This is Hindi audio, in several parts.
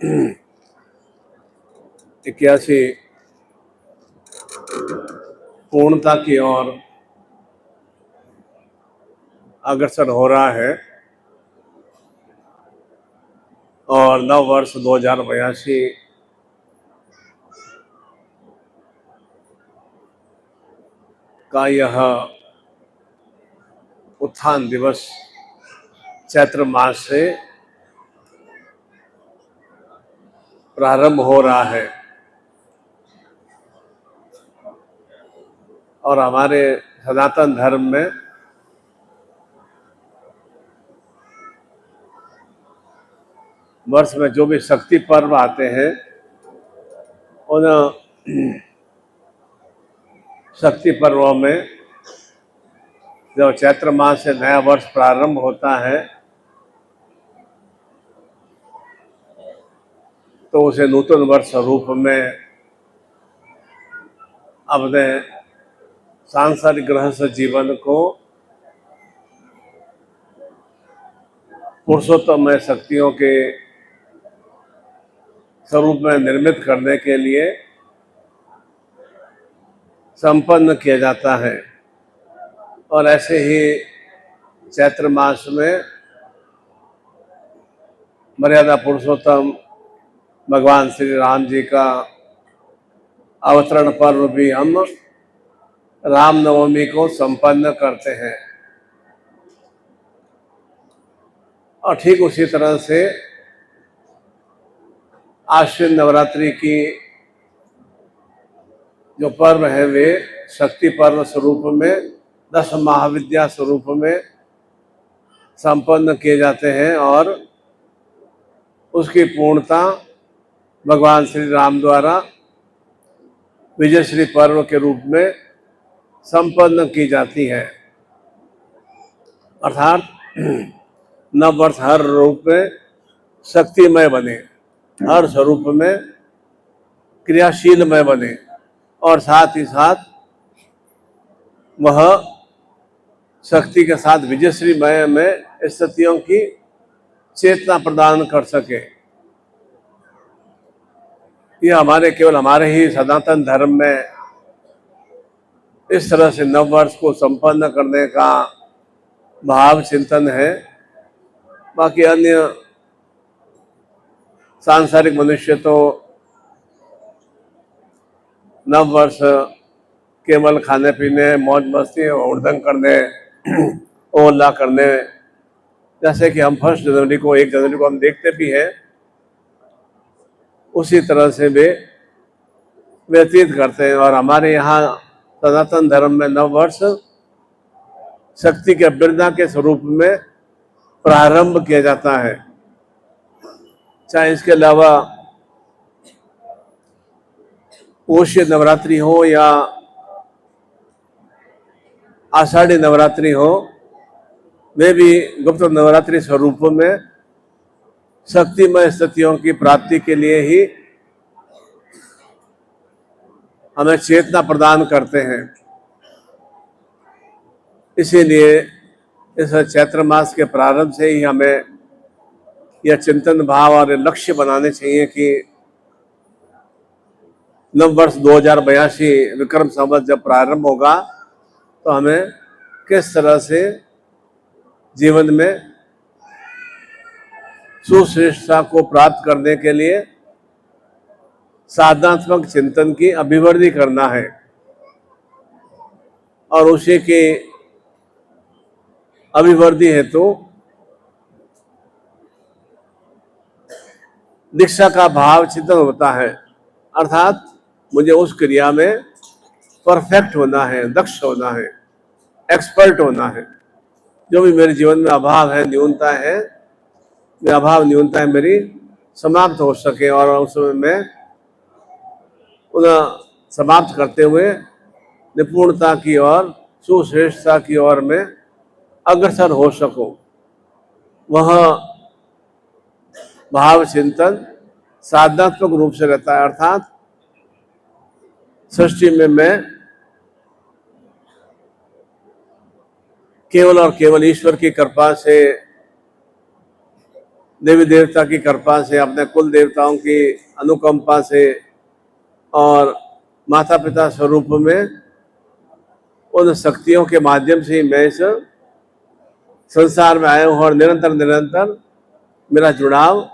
81 पूर्णता की ओर अग्रसर हो रहा है और नव वर्ष 2082 का यह उत्थान दिवस चैत्र मास से प्रारंभ हो रहा है और हमारे सनातन धर्म में वर्ष में जो भी शक्ति पर्व आते हैं उन शक्ति पर्वों में जब चैत्र मास से नया वर्ष प्रारंभ होता है तो उसे नूतन वर्ष रूप में अपने सांसारिक गृहस्थ जीवन को पुरुषोत्तम शक्तियों के स्वरूप में निर्मित करने के लिए संपन्न किया जाता है। और ऐसे ही चैत्र मास में मर्यादा पुरुषोत्तम भगवान श्री राम जी का अवतरण पर्व भी हम रामनवमी को संपन्न करते हैं। और ठीक उसी तरह से आश्विन नवरात्रि की जो पर्व है वे शक्ति पर्व स्वरूप में 10 महाविद्या स्वरूप में संपन्न किए जाते हैं और उसकी पूर्णता भगवान श्री राम द्वारा विजयश्री पर्व के रूप में संपन्न की जाती है। अर्थात नव वर्ष हर रूप में शक्तिमय बने, हर स्वरूप में क्रियाशीलमय बने और साथ ही साथ वह शक्ति के साथ विजयश्री मय में स्थितियों की चेतना प्रदान कर सके। यह केवल हमारे ही सनातन धर्म में इस तरह से नव वर्ष को संपन्न करने का भाव चिंतन है। बाकी अन्य सांसारिक मनुष्य तो नव वर्ष केवल खाने पीने, मौज मस्ती और उड़दंग करने, ओला करने, जैसे कि हम 1 जनवरी को 1 जनवरी को हम देखते भी हैं, उसी तरह से वे व्यतीत करते हैं। और हमारे यहाँ सनातन धर्म में नव वर्ष शक्ति के अभ्यर्थना के स्वरूप में प्रारंभ किया जाता है। चाहे इसके अलावा पोष्य नवरात्रि हो या आषाढ़ी नवरात्रि हो, वे भी गुप्त नवरात्रि स्वरूप में शक्तिमय स्थितियों की प्राप्ति के लिए ही हमें चेतना प्रदान करते हैं। इसीलिए इस चैत्र मास के प्रारंभ से ही हमें यह चिंतन भाव और लक्ष्य बनाने चाहिए कि नव वर्ष 2082 विक्रम संवत जब प्रारंभ होगा तो हमें किस तरह से जीवन में सुश्रेष्ठता को प्राप्त करने के लिए साधनात्मक चिंतन की अभिवृद्धि करना है और उसी की अभिवृद्धि हेतु दीक्षा का भाव चिंतन होता है। अर्थात मुझे उस क्रिया में परफेक्ट होना है, दक्ष होना है, एक्सपर्ट होना है। जो भी मेरे जीवन में अभाव है, न्यूनता है, वे अभाव न्यूनताएं मेरी समाप्त हो सके और उस समय मैं उन्हें समाप्त करते हुए निपुणता की ओर, सुश्रेष्ठता की ओर में अग्रसर हो सकूं। वह भाव चिंतन साधनात्मक रूप से रहता है। अर्थात सृष्टि में मैं केवल और केवल ईश्वर की कृपा से देवी देवता की कृपा से, अपने कुल देवताओं की अनुकंपा से और माता पिता स्वरूप में उन शक्तियों के माध्यम से ही मैं इस संसार में आया हूँ और निरंतर निरंतर मेरा जुड़ाव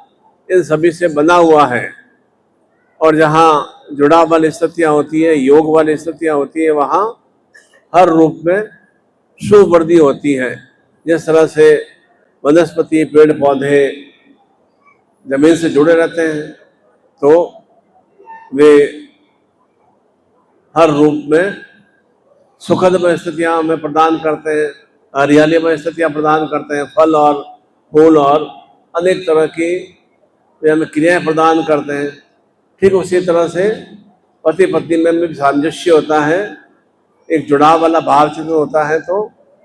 इन सभी से बना हुआ है। और जहाँ जुड़ाव वाली स्थितियाँ होती है, योग वाली स्थितियाँ होती है, वहाँ हर रूप में शुभ वृद्धि होती है। जिस तरह से वनस्पति, पेड़ पौधे जमीन से जुड़े रहते हैं तो वे हर रूप में सुखदमय स्थितियाँ हमें प्रदान करते हैं, हरियालीमय स्थितियाँ प्रदान करते हैं, फल और फूल और अनेक तरह की वे हमें क्रियाएं प्रदान करते हैं। ठीक उसी तरह से पति पत्नी में भी सामंजस्य होता है, एक जुड़ाव वाला भाव चित्र होता है, तो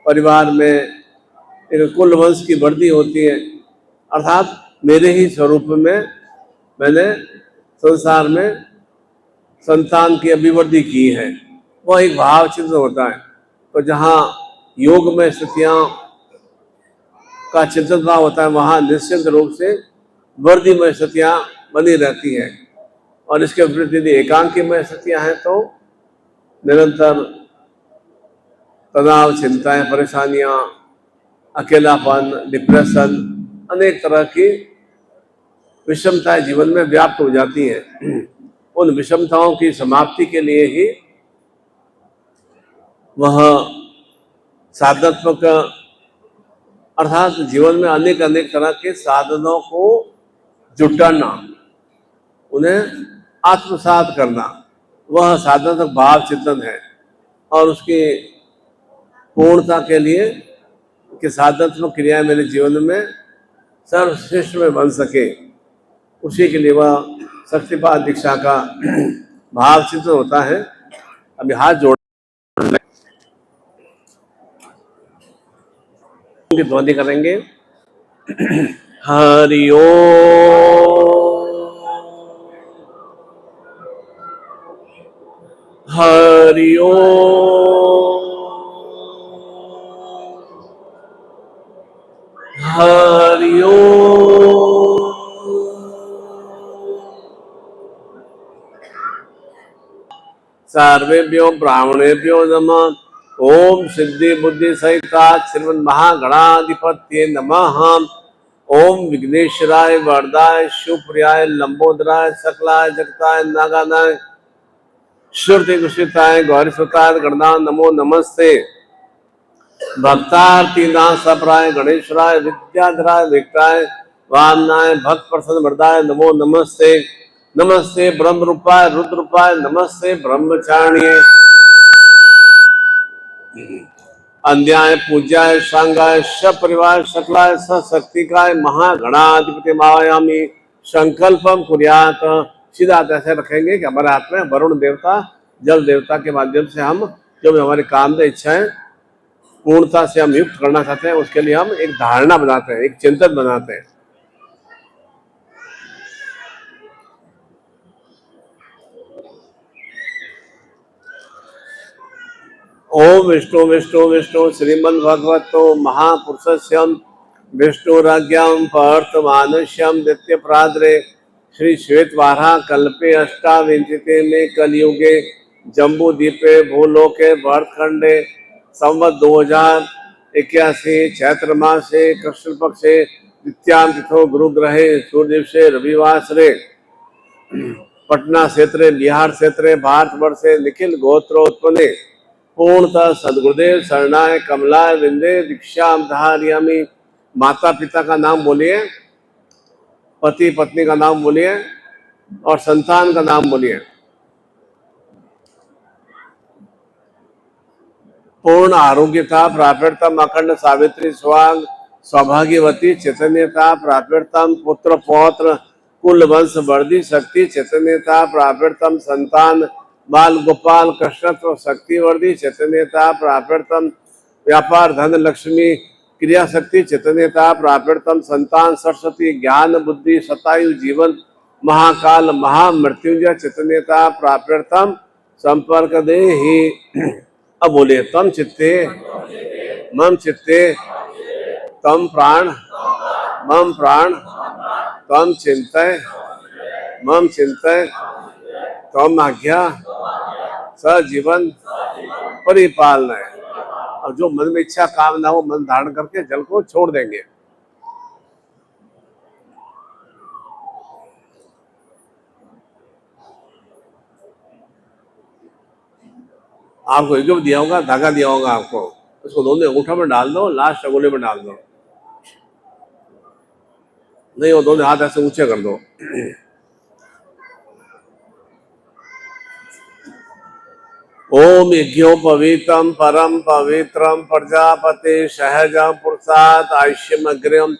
परिवार में एक कुल वंश की वृद्धि होती है। अर्थात मेरे ही स्वरूप में मैंने संसार में संतान की अभिवृद्धि की है, वह एक भाव चित्र होता है। तो जहाँ योग में स्थितियाँ का चिंतन भाव होता है, वहाँ निश्चित रूप से वृद्धिमय स्थितियाँ बनी रहती हैं। और इसके विपरीत यदि एकांकीमय स्थितियाँ हैं तो निरंतर तनाव, चिंताएं, परेशानियाँ, अकेलापन, डिप्रेशन, अनेक तरह की विषमताएं जीवन में व्याप्त हो जाती हैं। उन विषमताओं की समाप्ति के लिए ही वह साधनात्मक, अर्थात जीवन में अनेक अनेक तरह के साधनों को जुटाना, उन्हें आत्मसात करना, वह साधनात्मक भाव चिंतन है। और उसकी पूर्णता के लिए कि साधनात्मक क्रियाएं मेरे जीवन में सर्वश्रेष्ठ में बन सके, उसी के लिए वह शक्तिपात दीक्षा का भाव चिंतन होता है। अभी हाथ जोड़ की ध्वनि करेंगे। हरि ओम, हरि ओम, हरि ओम। सर्वेभ्यो ब्राह्मणेभ्यो नमः। ओम सिद्धि बुद्धि सहिता श्रीमन महागणाधिपत्ये नमः। ओम विघ्नेश्वराय वरदाय शिवप्रियाय लंबोदराय सकलाय जगताय नागानाय श्रुति गुषिताय गौरीसुताय गणनाथ नमो नमस्ते। भक्तार्थिनाथ सप्राय गणेश्वराय विद्याधराय विक्राय वामनाय भक्त प्रसन्न वरदाय नमो नमस्ते। नमस्ते ब्रह्म रूपाय रुद्र रूपाय नमस्ते ब्रह्मचारिणे अन्याय पूज्याय सांगाय सपरिवार सकलाय सशक्तिकाय महागणाधिपति मायामी संकल्पम कुर्यात। सीधा ऐसे रखेंगे कि हमारे हाथ में वरुण देवता, जल देवता के माध्यम से हम जो भी हमारी काम में इच्छाएं पूर्णता से हम युक्त करना चाहते हैं, उसके लिए हम एक धारणा बनाते हैं, एक चिंतन बनाते हैं। ओम विष्णु विष्णु विष्णु श्रीमन भगवतो महापुरुषस्यम विष्णुराज्ञां पार्थमानुष्यम नित्य प्राद्रे श्री श्वेतवाराह कल्पे अष्टाविंशति में कलयुगे जम्बूद्वीपे भूलोके भरतखंडे संवत 2081 चैत्र मासे कृष्ण पक्षे द्वितीयाम तिथो गुरुग्रहे सूर्यदिवसे रविवासरे पटना क्षेत्रे बिहार क्षेत्रे भारतवर्षे निखिल गोत्रोत्पन्ने पूर्णतः सदगुरुदेव शरणाय कमलाय विंदे दीक्षाम धारयामि। माता पिता का नाम बोलिए, पति पत्नी का नाम बोलिए और संतान का नाम बोलिए। पूर्ण आरोग्यता प्राप्यर्थम अखंड सावित्री स्वांग सौभाग्यवती चैतन्यता प्राप्यर्थम पुत्र पौत्र कुल वंश वर्धी शक्ति चैतन्यता प्राप्यर्थम संतान बाल गोपाल कृष्णत्व शक्तिवर्धी चैतन्यता प्राप्यर्थम व्यापार धन लक्ष्मी क्रिया शक्ति चैतन्यता प्राप्यर्थम संतान सरस्वती ज्ञान बुद्धि शतायु जीवन महाकाल महामृत्युंजय चैतन्यता प्राप्यर्थम संपर्क दे ही। अब बोले तम चित्ते मम चित्ते तम प्राण मम प्राण त्वम चिंतय मम चिंतय त्वम आज्ञा सजीवन परिपालय। और जो मन में इच्छा कामना हो मन धारण करके जल को छोड़ देंगे। आपको एक दिया होगा, धागा दिया होगा आपको, उसको दोनों अंगूठा में डाल दो, लास्ट अंगुली में डाल दो, नहीं वो दोनों हाथ ऐसे ऊंचे कर दो। ओम यज्ञोपवीतम परम पवित्रम प्रजापति सहजम पुरुषात् आयुष्यम अग्रम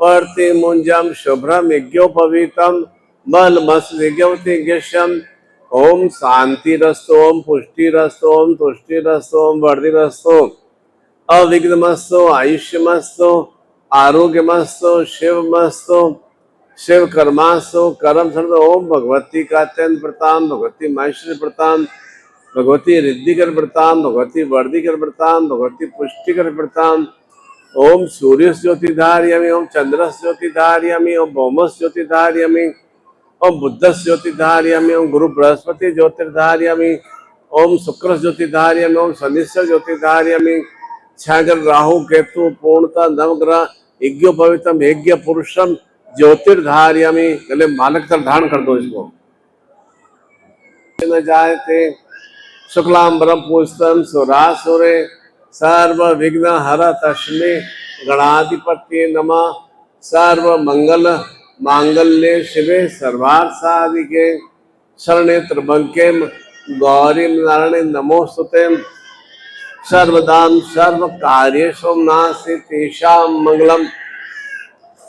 प्रतिमुंजम शुभ्रम यज्ञोपवीतम बलमस्यम। ओम शांतिरस्तु, ओम पुष्टिरस्तु, ओम तुष्टिरस्तु, ओम वर्धिरस्तु, अविघ्नमस्तु, आयुष्यमस्तु, आरोग्यमस्तु, शिवमस्तु, शिव कर्मास्तु, कर्म सर्व। ओम भगवती का अत्यंत प्रताम, भगवती महेश्वरी प्रताम, भगवती रिद्धिकर प्रताम, भगवती वर्धिकर प्रताम, भगवती पुष्टिकर प्रताम। ओम सूर्य ज्योतिधार्यमी, ओम चंद्र ज्योतिधार्यमी, ओम भौमस ज्योतिधार्यमी, ओम बुद्ध ज्योतिधार्यमी, ओम गुरु बृहस्पति ज्योतिर्धार्यमी, ओम शुक्र ज्योतिधार्यमी, ओम शनिश्चर ज्योतिधार्यमी। छागर राहु केतु पूर्णता नवग्रह यज्ञोपवीतम यज्ञ पुरुषम ज्योतिर्धार्यमी। गले मालक तक धारण कर दो इसको। न जाए थे शुक्लांबरम पुष्टम सुरासुरे सर्व विघ्न हर तस्मे गणाधिपत्ये नमः। सर्व मंगल मांगल्ये शिवे सर्वार्थ साधिके शरणे त्र्यंबके गौरी नारायणे नमोस्तुते। सर्वदान सर्व कार्येषु नास्ति तेषां मंगलम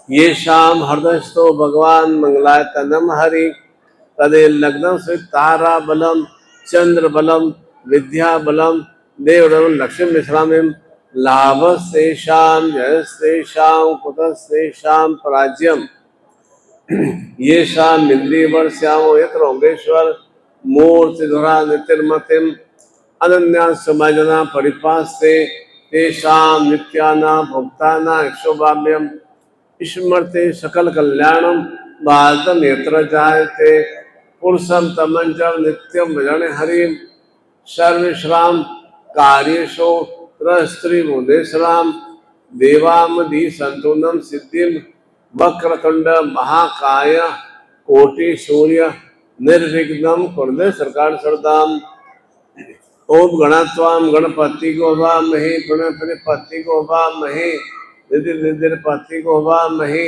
येषां हृदयस्थो भगवान मंगलाय तनम हरि। तदे लग्न से तारा बलम चंद्र बलम विद्या बलम देवबलम लक्ष्मी विश्रामिम लाभस्तेषां जयस्तेषां कुतस्तेषां पराज्यम येषां इंद्रियवर्ष्यामो यत्र योगेश्वर मूर्तिधरा नितिर्मतिम अनन्या समाजना परिपास्ते तेषां नित्यानां भुक्तानां यक्षोभाव्यम स्मृते सकल कल्याणम भारतम यत्र जायते पुरुषम तमंजम नित्यम भजन हरिम। सर्वेश्राम कार्येषु स्त्री मुदेशराम देवामधि संतुनम सिद्धिम वक्रतुंड महाकाय कोटि सूर्य निर्विघ्नम कुरुते सरकार सरदाम। ओम गणत्वाम गणपति को वामहे गणपति को वामहे निधिपति को वामहे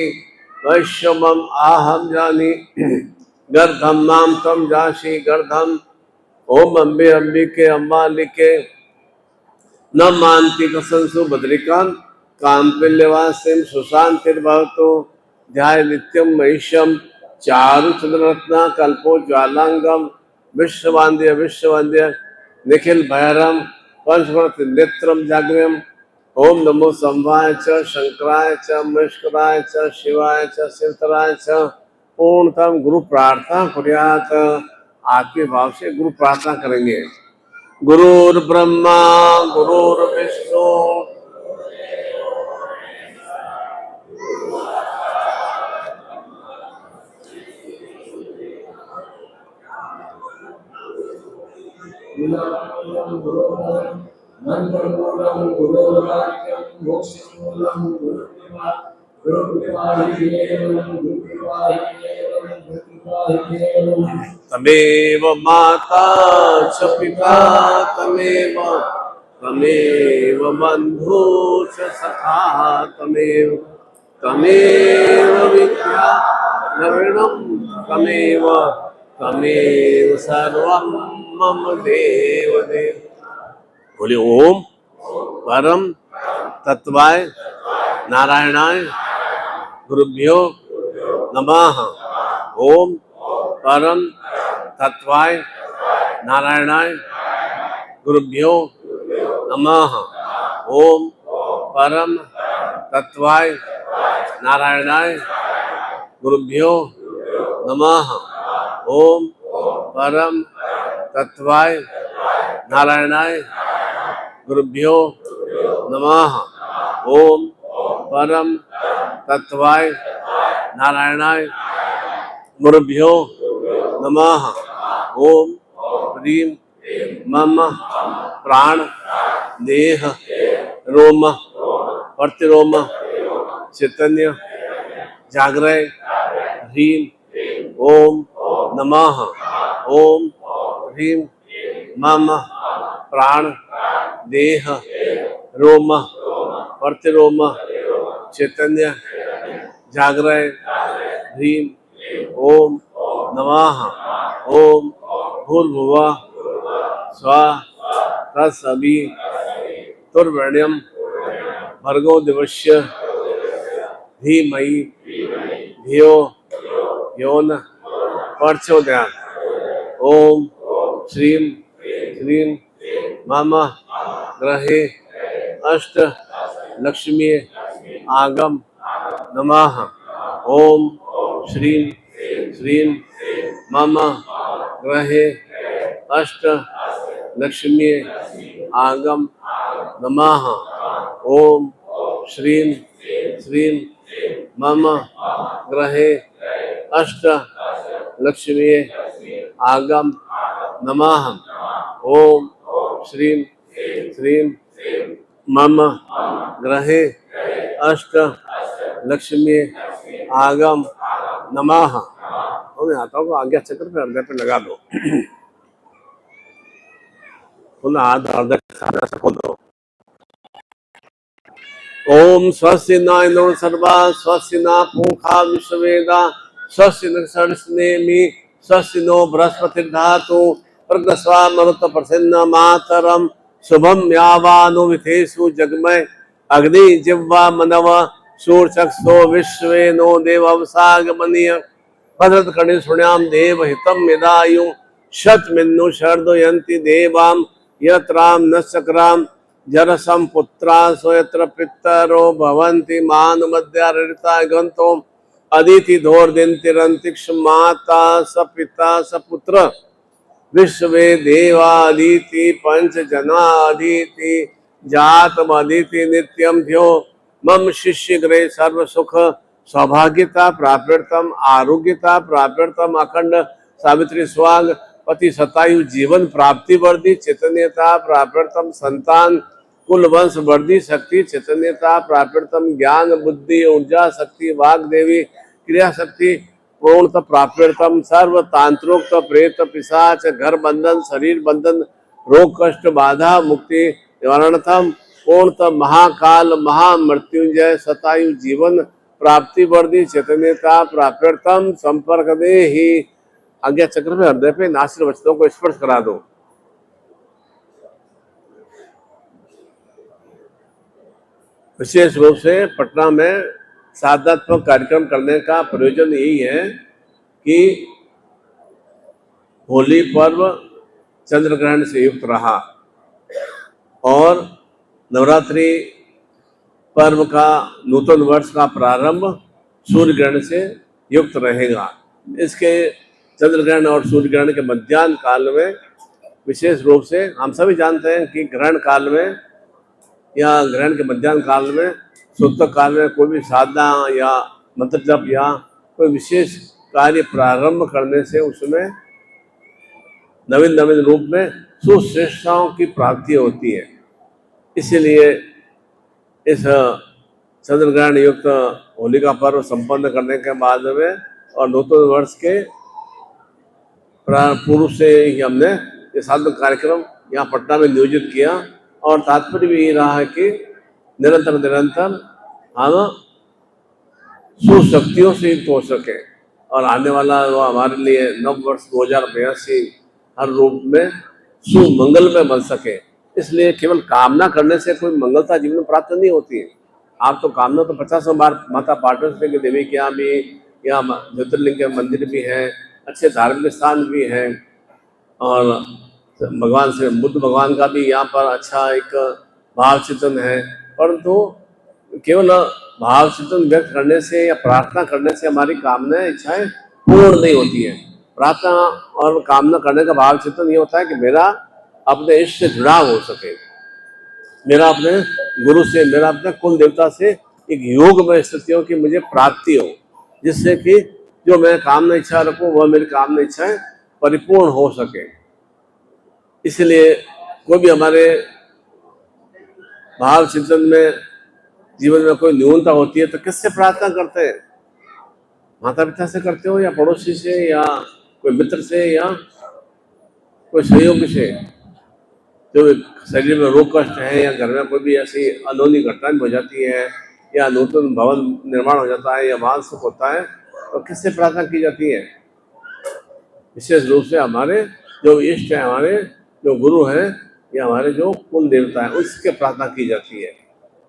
वैश्वम आहम जानी गर्धम नाम तम जाशी गर्धम। ओम अम्बे अंबिके अम्बालिके न मानती कसंसु बद्रिकां कांपिल्यवासिम सुशांतिर्भवतु। ध्याय नित्यम महिषम चारु चंद्ररत्ना कल्पो ज्वालांगम विश्ववंद्य विश्ववंद्य निखिल भैरम पंचवर्त नेत्रम जाग्रम। ओम नमो संवाय च शंकराय च महेश्वराय च शिवाय च शिवतराय च। पूर्णतम गुरु प्रार्थना कुर्यात। आपके भाव से गुरु प्रार्थना करेंगे। गुरुर् ब्रह्मा गुरुर्विष्णु तमेव माता च पिता तमेव बंधु च सखा तमेव विद्या द्रविणं तमेव सर्वं मम देव देव। बोले ओम परम तत्वाय नारायणाय गुरुभ्यो नमः। ओम परम तत्वाय नारायणाय गुरुभ्यो नमः। ओम परम तत्वाय नारायणाय गुरुभ्यो नमः। ओम परम तत्वाय नारायणाय गुरुभ्यो नमः। ओम परम तत्वाय नारायणाय गुरुभ्यो नमः। ओम ह्रीं मम प्राण देह रोम प्रतिरोम चैतन्य जागृय ह्रीं ओम नमः। ओम ह्रीं मम प्राण देह रोम प्रतिरोम चैतन्य जागृय ह्रीं ओम नमः। ओम भूर्भुवः स्वः तत्सवितुर्वरेण्यं भर्गो देवस्य धीमहि धियो यो न प्रचोदयात्। ओम श्रीं श्रीं मम गृहे अष्ट लक्ष्मी आगम नमः। ओम श्रीं श्रीं मम गृहे अष्ट लक्ष्मी आगम नमः। ओम श्रीं श्रीं मम गृहे अष्ट लक्ष्मी आगम नमः। ओम श्रीं श्रीं मम गृहे अष्ट लक्ष्मी आगम नमः। मैं आता हूँ, आज्ञा चक्र पे हृदय पे लगा दो। पुनः हाथ हृदय से खोलो। ओम स्वस्ति न इंद्रो सर्वा स्वस्ति न पूषा विश्ववेदा स्वस्ति न नेमि स्वस्ति नो बृहस्पतिर्धातु प्रज्ञस्वा मरुत प्रसन्न मातरम शुभम यावानो विथेषु जगमय अग्नि जिह्वा मनव शूरचक्षो विश्वे नो देववसागमनीय भद्रत कर्णे सुण्याम देव हितम यदायु शतमिन्नु शर्दयन्ति देवाम यत्राम न चक्राम जरसम पुत्रा सोयत्र पितरो भवन्ति मानुमद्यारिता गंतो अदिति धोर्दिन्तिरन्तिक्ष माता स पिता स पुत्र विश्वे देवादिति पंच जनादिति जातम अदिति नित्यम ध्यो मम शिष्य ग्रह सर्व सुख सौभाग्यता प्राप्यर्थम आरोग्यता प्राप्यर्थम अखंड सावित्री स्वाग पति सतायु जीवन प्राप्ति वर्धि चैतन्यता प्राप्यर्थम संतान कुल वंश वर्धि शक्ति चैतन्यता प्राप्यर्थम ज्ञान बुद्धि ऊर्जा शक्ति वाग देवी क्रिया शक्ति पूर्णतः प्राप्यर्थम सर्व तांत्रोक्त प्रेत पिशाच घर बंधन शरीर बंधन रोग कष्ट बाधा मुक्ति निवारणथम पूर्णतः महाकाल महामृत्युंजय सतायु जीवन प्राप्ति वर्धि चैतन्यता प्राप्यर्थम संपर्क दे ही आज्ञा चक्र में हृदय पे नासिर वचनों को स्पर्श करा दो। विशेष रूप से पटना में साधनात्मक कार्यक्रम करने का प्रयोजन यही है कि होली पर्व चंद्र ग्रहण से युक्त रहा और नवरात्रि पर्व का नूतन वर्ष का प्रारंभ सूर्य ग्रहण से युक्त रहेगा। इसके चंद्र ग्रहण और सूर्य ग्रहण के मध्याह्न काल में विशेष रूप से हम सभी जानते हैं कि ग्रहण काल में या ग्रहण के मध्याह्न काल में शुद्ध काल में कोई भी साधना या मंत्र जप या कोई विशेष कार्य प्रारंभ करने से उसमें नवीन नवीन रूप में सुश्रेष्ठताओं की प्राप्ति होती है। इसीलिए इस चंद्र ग्रहण युक्त होली का पर्व संपन्न करने के बाद में और नूतन वर्ष के पूर्व से ही हमने ये साधन कार्यक्रम यहाँ पटना में नियोजित किया और तात्पर्य भी ये रहा है कि निरंतर निरंतर हम सुशक्तियों से युक्त हो सके और आने वाला वो हमारे लिए नव वर्ष 2082 हर रूप में सुमंगल में बन सके। इसलिए केवल कामना करने से कोई मंगलता जीवन में प्राप्त नहीं होती है। आप तो कामना तो 50 बार माता पार्वती की देवी के यहाँ भी, यहाँ ज्योतिर्लिंग के मंदिर भी हैं, अच्छे धार्मिक स्थान भी हैं और भगवान से बुद्ध भगवान का भी यहाँ पर अच्छा एक भाव चिंतन है। परंतु केवल भाव चिंतन व्यक्त करने से या प्रार्थना करने से हमारी कामनाएं इच्छाएं पूर्ण नहीं होती है। प्रार्थना और कामना करने का भाव चिंतन ये होता है कि मेरा अपने इष्ट से जुड़ाव हो सके, मेरा अपने गुरु से, मेरा अपने कुल देवता से एक योग में स्थितियों की मुझे प्राप्ति हो, जिससे कि जो मैं कामना इच्छा रखूं वह मेरी कामना इच्छाएं परिपूर्ण हो सके। इसलिए कोई भी हमारे भाव चिंतन में जीवन में कोई न्यूनता होती है तो किससे प्रार्थना करते हैं? माता पिता से करते हो, या पड़ोसी से, या कोई मित्र से, या कोई सहयोगी से। जो शरीर में रोग कष्ट है, या घर में कोई भी ऐसी अनहोनी घटना हो जाती है, या नूतन भवन निर्माण हो जाता है, या वाहन सुख होता है, तो किससे प्रार्थना की जाती है? विशेष रूप से हमारे जो इष्ट है, हमारे जो गुरु हैं, या हमारे जो कुल देवता है, उसके प्रार्थना की जाती है।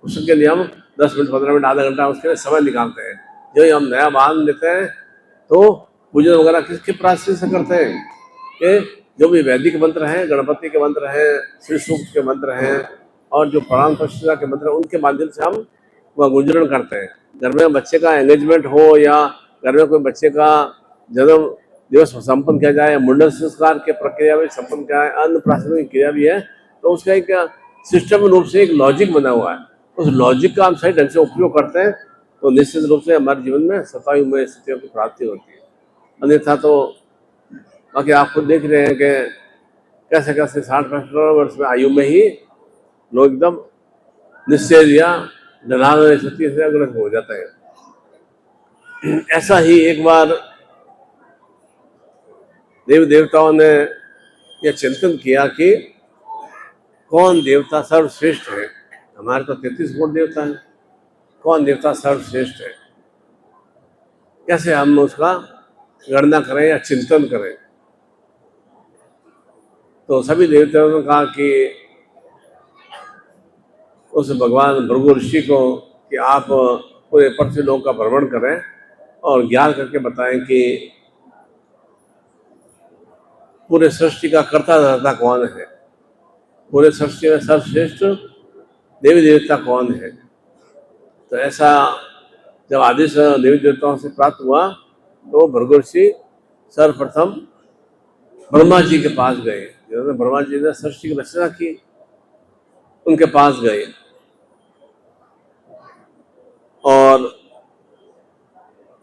उसके लिए हम 10 मिनट 15 मिनट आधा घंटा उसके लिए समय निकालते हैं। जो हम नया वाहन लेते हैं तो पूजन वगैरह किसके प्रार्थना से करते हैं? कि जो भी वैदिक मंत्र हैं, गणपति के मंत्र हैं, श्री सूक्त के मंत्र हैं, और जो प्राण प्रतिष्ठा के मंत्र हैं, उनके माध्यम से हम वह गुंजरण करते हैं। घर में बच्चे का एंगेजमेंट हो, या घर में कोई बच्चे का जन्म दिवस संपन्न किया जाए, मुंडन संस्कार के प्रक्रिया में संपन्न किया है, अन्नप्राशन की क्रिया भी है, तो उसका एक सिस्टम रूप से एक लॉजिक बना हुआ है। उस लॉजिक का हम सही ढंग से उपयोग करते हैं तो निश्चित रूप से हमारे जीवन में सतायुमय स्थितियों की प्राप्ति होती है। अन्यथा तो बाकी आप खुद देख रहे हैं कि कैसे कैसे 60-65 वर्ष में आयु में ही लोग एकदम निश्चय या डराने स्थिति से अग्रसर हो जाता है। ऐसा ही एक बार देव देवताओं ने यह चिंतन किया कि कौन देवता सर्वश्रेष्ठ है। हमारे तो 33 कोटि देवता है, कौन देवता सर्वश्रेष्ठ है, कैसे हम उसका गणना करें या चिंतन करें। तो सभी देवताओं ने कहा कि उस भगवान भृगु ऋषि को कि आप पूरे पृथ्वी लोक का भ्रमण करें और ज्ञान करके बताएं कि पूरे सृष्टि का कर्ता धर्ता कौन है, पूरे सृष्टि में सर्वश्रेष्ठ देवी देवता कौन है। तो ऐसा जब आदेश देवी देवताओं से प्राप्त हुआ तो भृगु ऋषि सर्वप्रथम ब्रह्मा जी के पास गए, जिन्होंने ब्रह्मा जी ने सृष्टि की रचना की, उनके पास गए और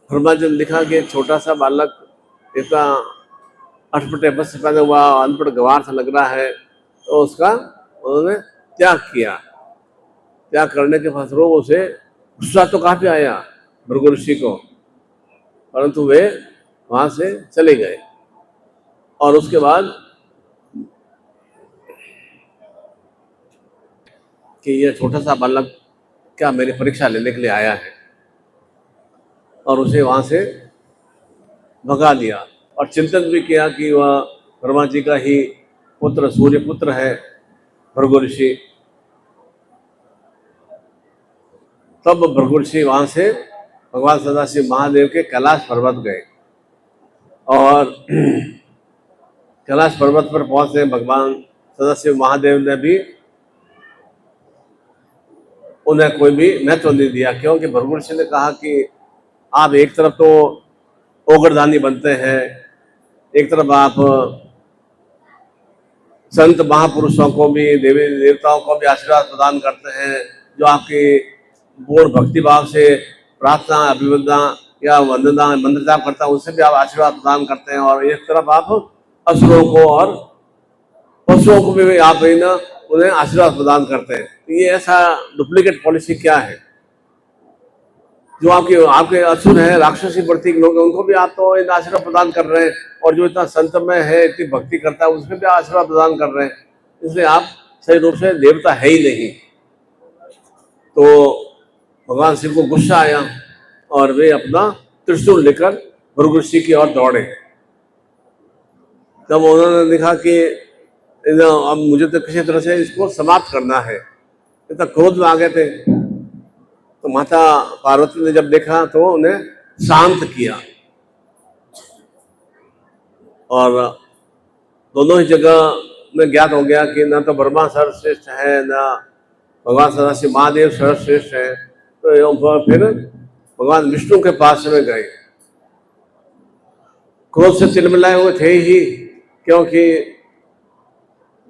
ब्रह्मा जी ने लिखा कि एक छोटा सा बालक इतना अटपटे वस्त्र पहने हुआ अनपढ़ गंवार सा लग रहा है, तो उसका उन्होंने त्याग किया। त्याग करने के फलस्वरूप उसे गुस्सा तो काफी आया भृगु ऋषि को, परंतु वे वहां से चले गए। और उसके बाद कि यह छोटा सा बालक क्या मेरी परीक्षा लेने के लिए आया है, और उसे वहां से भगा दिया। और चिंतन भी किया कि वह ब्रह्मा जी का ही पुत्र, सूर्य पुत्र है भृगु ऋषि। तब भृगु ऋषि वहां से भगवान सदाशिव महादेव के कैलाश पर्वत गए, और कैलाश पर्वत पर पहुंचे भगवान सदाशिव महादेव ने भी उन्हें कोई भी महत्व नहीं दिया, क्योंकि भृगु ऋषि ने कहा कि आप एक तरफ तो ओगरदानी बनते हैं, एक तरफ आप संत महापुरुषों को भी, देवी देवताओं को भी आशीर्वाद प्रदान करते हैं, जो आपकी पूर्ण भक्ति भाव से प्रार्थना, अभिवंदना या वंदना मंत्र जाप करता है, उनसे भी आप आशीर्वाद प्रदान करते हैं। और एक तरफ आप असुरों को और पशुओं को भी आप उन्हें आशीर्वाद प्रदान करते हैं। ये ऐसा डुप्लीकेट पॉलिसी क्या है? जो आपके असुर हैं, राक्षसी प्रतीक लोग हैं, उनको भी आप तो इन आशीर्वाद प्रदान कर रहे हैं, और जो इतना संतमय है, इतनी भक्ति करता है, उसमें भी आशीर्वाद प्रदान कर रहे हैं। इसलिए आप सही रूप से देवता है ही नहीं। तो भगवान शिव को गुस्सा आया और वे अपना त्रिशूल लेकर भृगु ऋषि की ओर दौड़े। तब उन्होंने देखा कि अब मुझे तो किसी तरह से इसको समाप्त करना है, इतना क्रोध में आ गए थे। तो माता पार्वती ने जब देखा तो उन्हें शांत किया, और दोनों ही जगह में ज्ञात हो गया कि न तो ब्रह्मा सर्वश्रेष्ठ है, न भगवान सदाशिव महादेव सर्वश्रेष्ठ है। तो फिर भगवान विष्णु के पास में गए। क्रोध से तिलमिलाए हुए थे ही, क्योंकि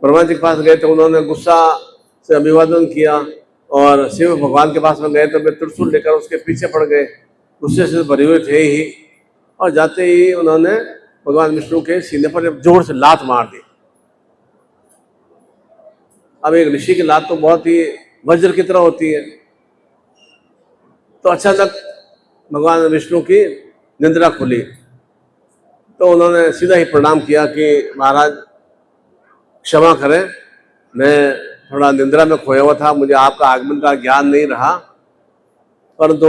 ब्रह्मा जी के पास गए तो उन्होंने गुस्सा से अभिवादन किया, और शिव भगवान के पास में गए तो वे त्रिशूल लेकर उसके पीछे पड़ गए, गुस्से से भरे हुए थे ही, और जाते ही उन्होंने भगवान विष्णु के सीने पर जोर से लात मार दी। अब एक ऋषि की लात तो बहुत ही वज्र की तरह होती है। तो अचानक भगवान विष्णु की निंद्रा खुली, तो उन्होंने सीधा ही प्रणाम किया कि महाराज क्षमा करें, मैं थोड़ा निंद्रा में खोया हुआ था, मुझे आपका आगमन का ज्ञान नहीं रहा, परंतु